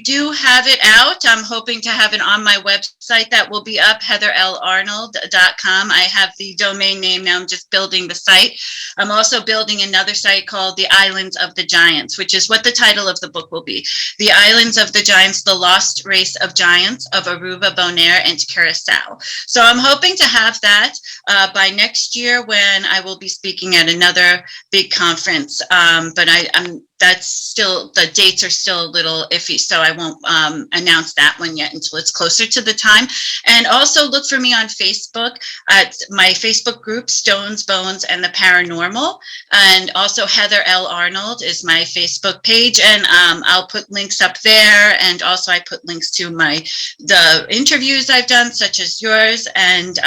do have it out, I'm hoping to have it on my website that will be up, heathelarnold.com. I have the domain name now. I'm just building the site. I'm also building another site called The Islands of the Giants, which is what the title of the book will be. The Islands of the Giants, the Lost Race of Giants of Aruba, Bonaire, and Curacao. So I'm hoping to have that by next year when I will be speaking at another big conference. But I'm that's still, the dates are still a little iffy, so I won't announce that one yet until it's closer to the time. And also look for me on Facebook at my Facebook group, Stones, Bones, and the Paranormal. And also Heather L. Arnold is my Facebook page, and I'll put links up there. And also I put links to the interviews I've done, such as yours, and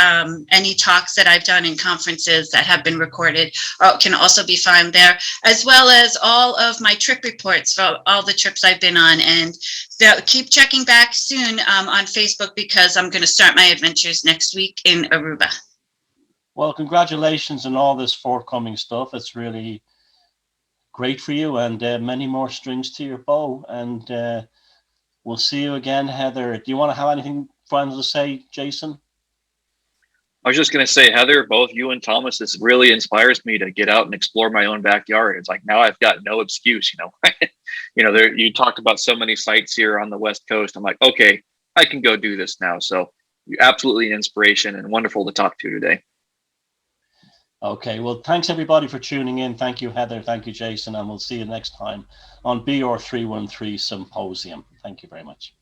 any talks that I've done in conferences that have been recorded can also be found there, as well as all of my trip reports for all the trips I've been on. And keep checking back soon on Facebook, because I'm going to start my adventures next week in Aruba. Well, congratulations on all this forthcoming stuff. It's really great for you, and many more strings to your bow. And we'll see you again, Heather. Do you want to have anything final to say, Jason? I was just going to say, Heather, both you and Thomas, this really inspires me to get out and explore my own backyard. It's like, now I've got no excuse, you talked about so many sites here on the West Coast. I'm like, okay, I can go do this now. So you're absolutely an inspiration and wonderful to talk to today. Okay, well, thanks everybody for tuning in. Thank you, Heather. Thank you, Jason. And we'll see you next time on BR313 Symposium. Thank you very much.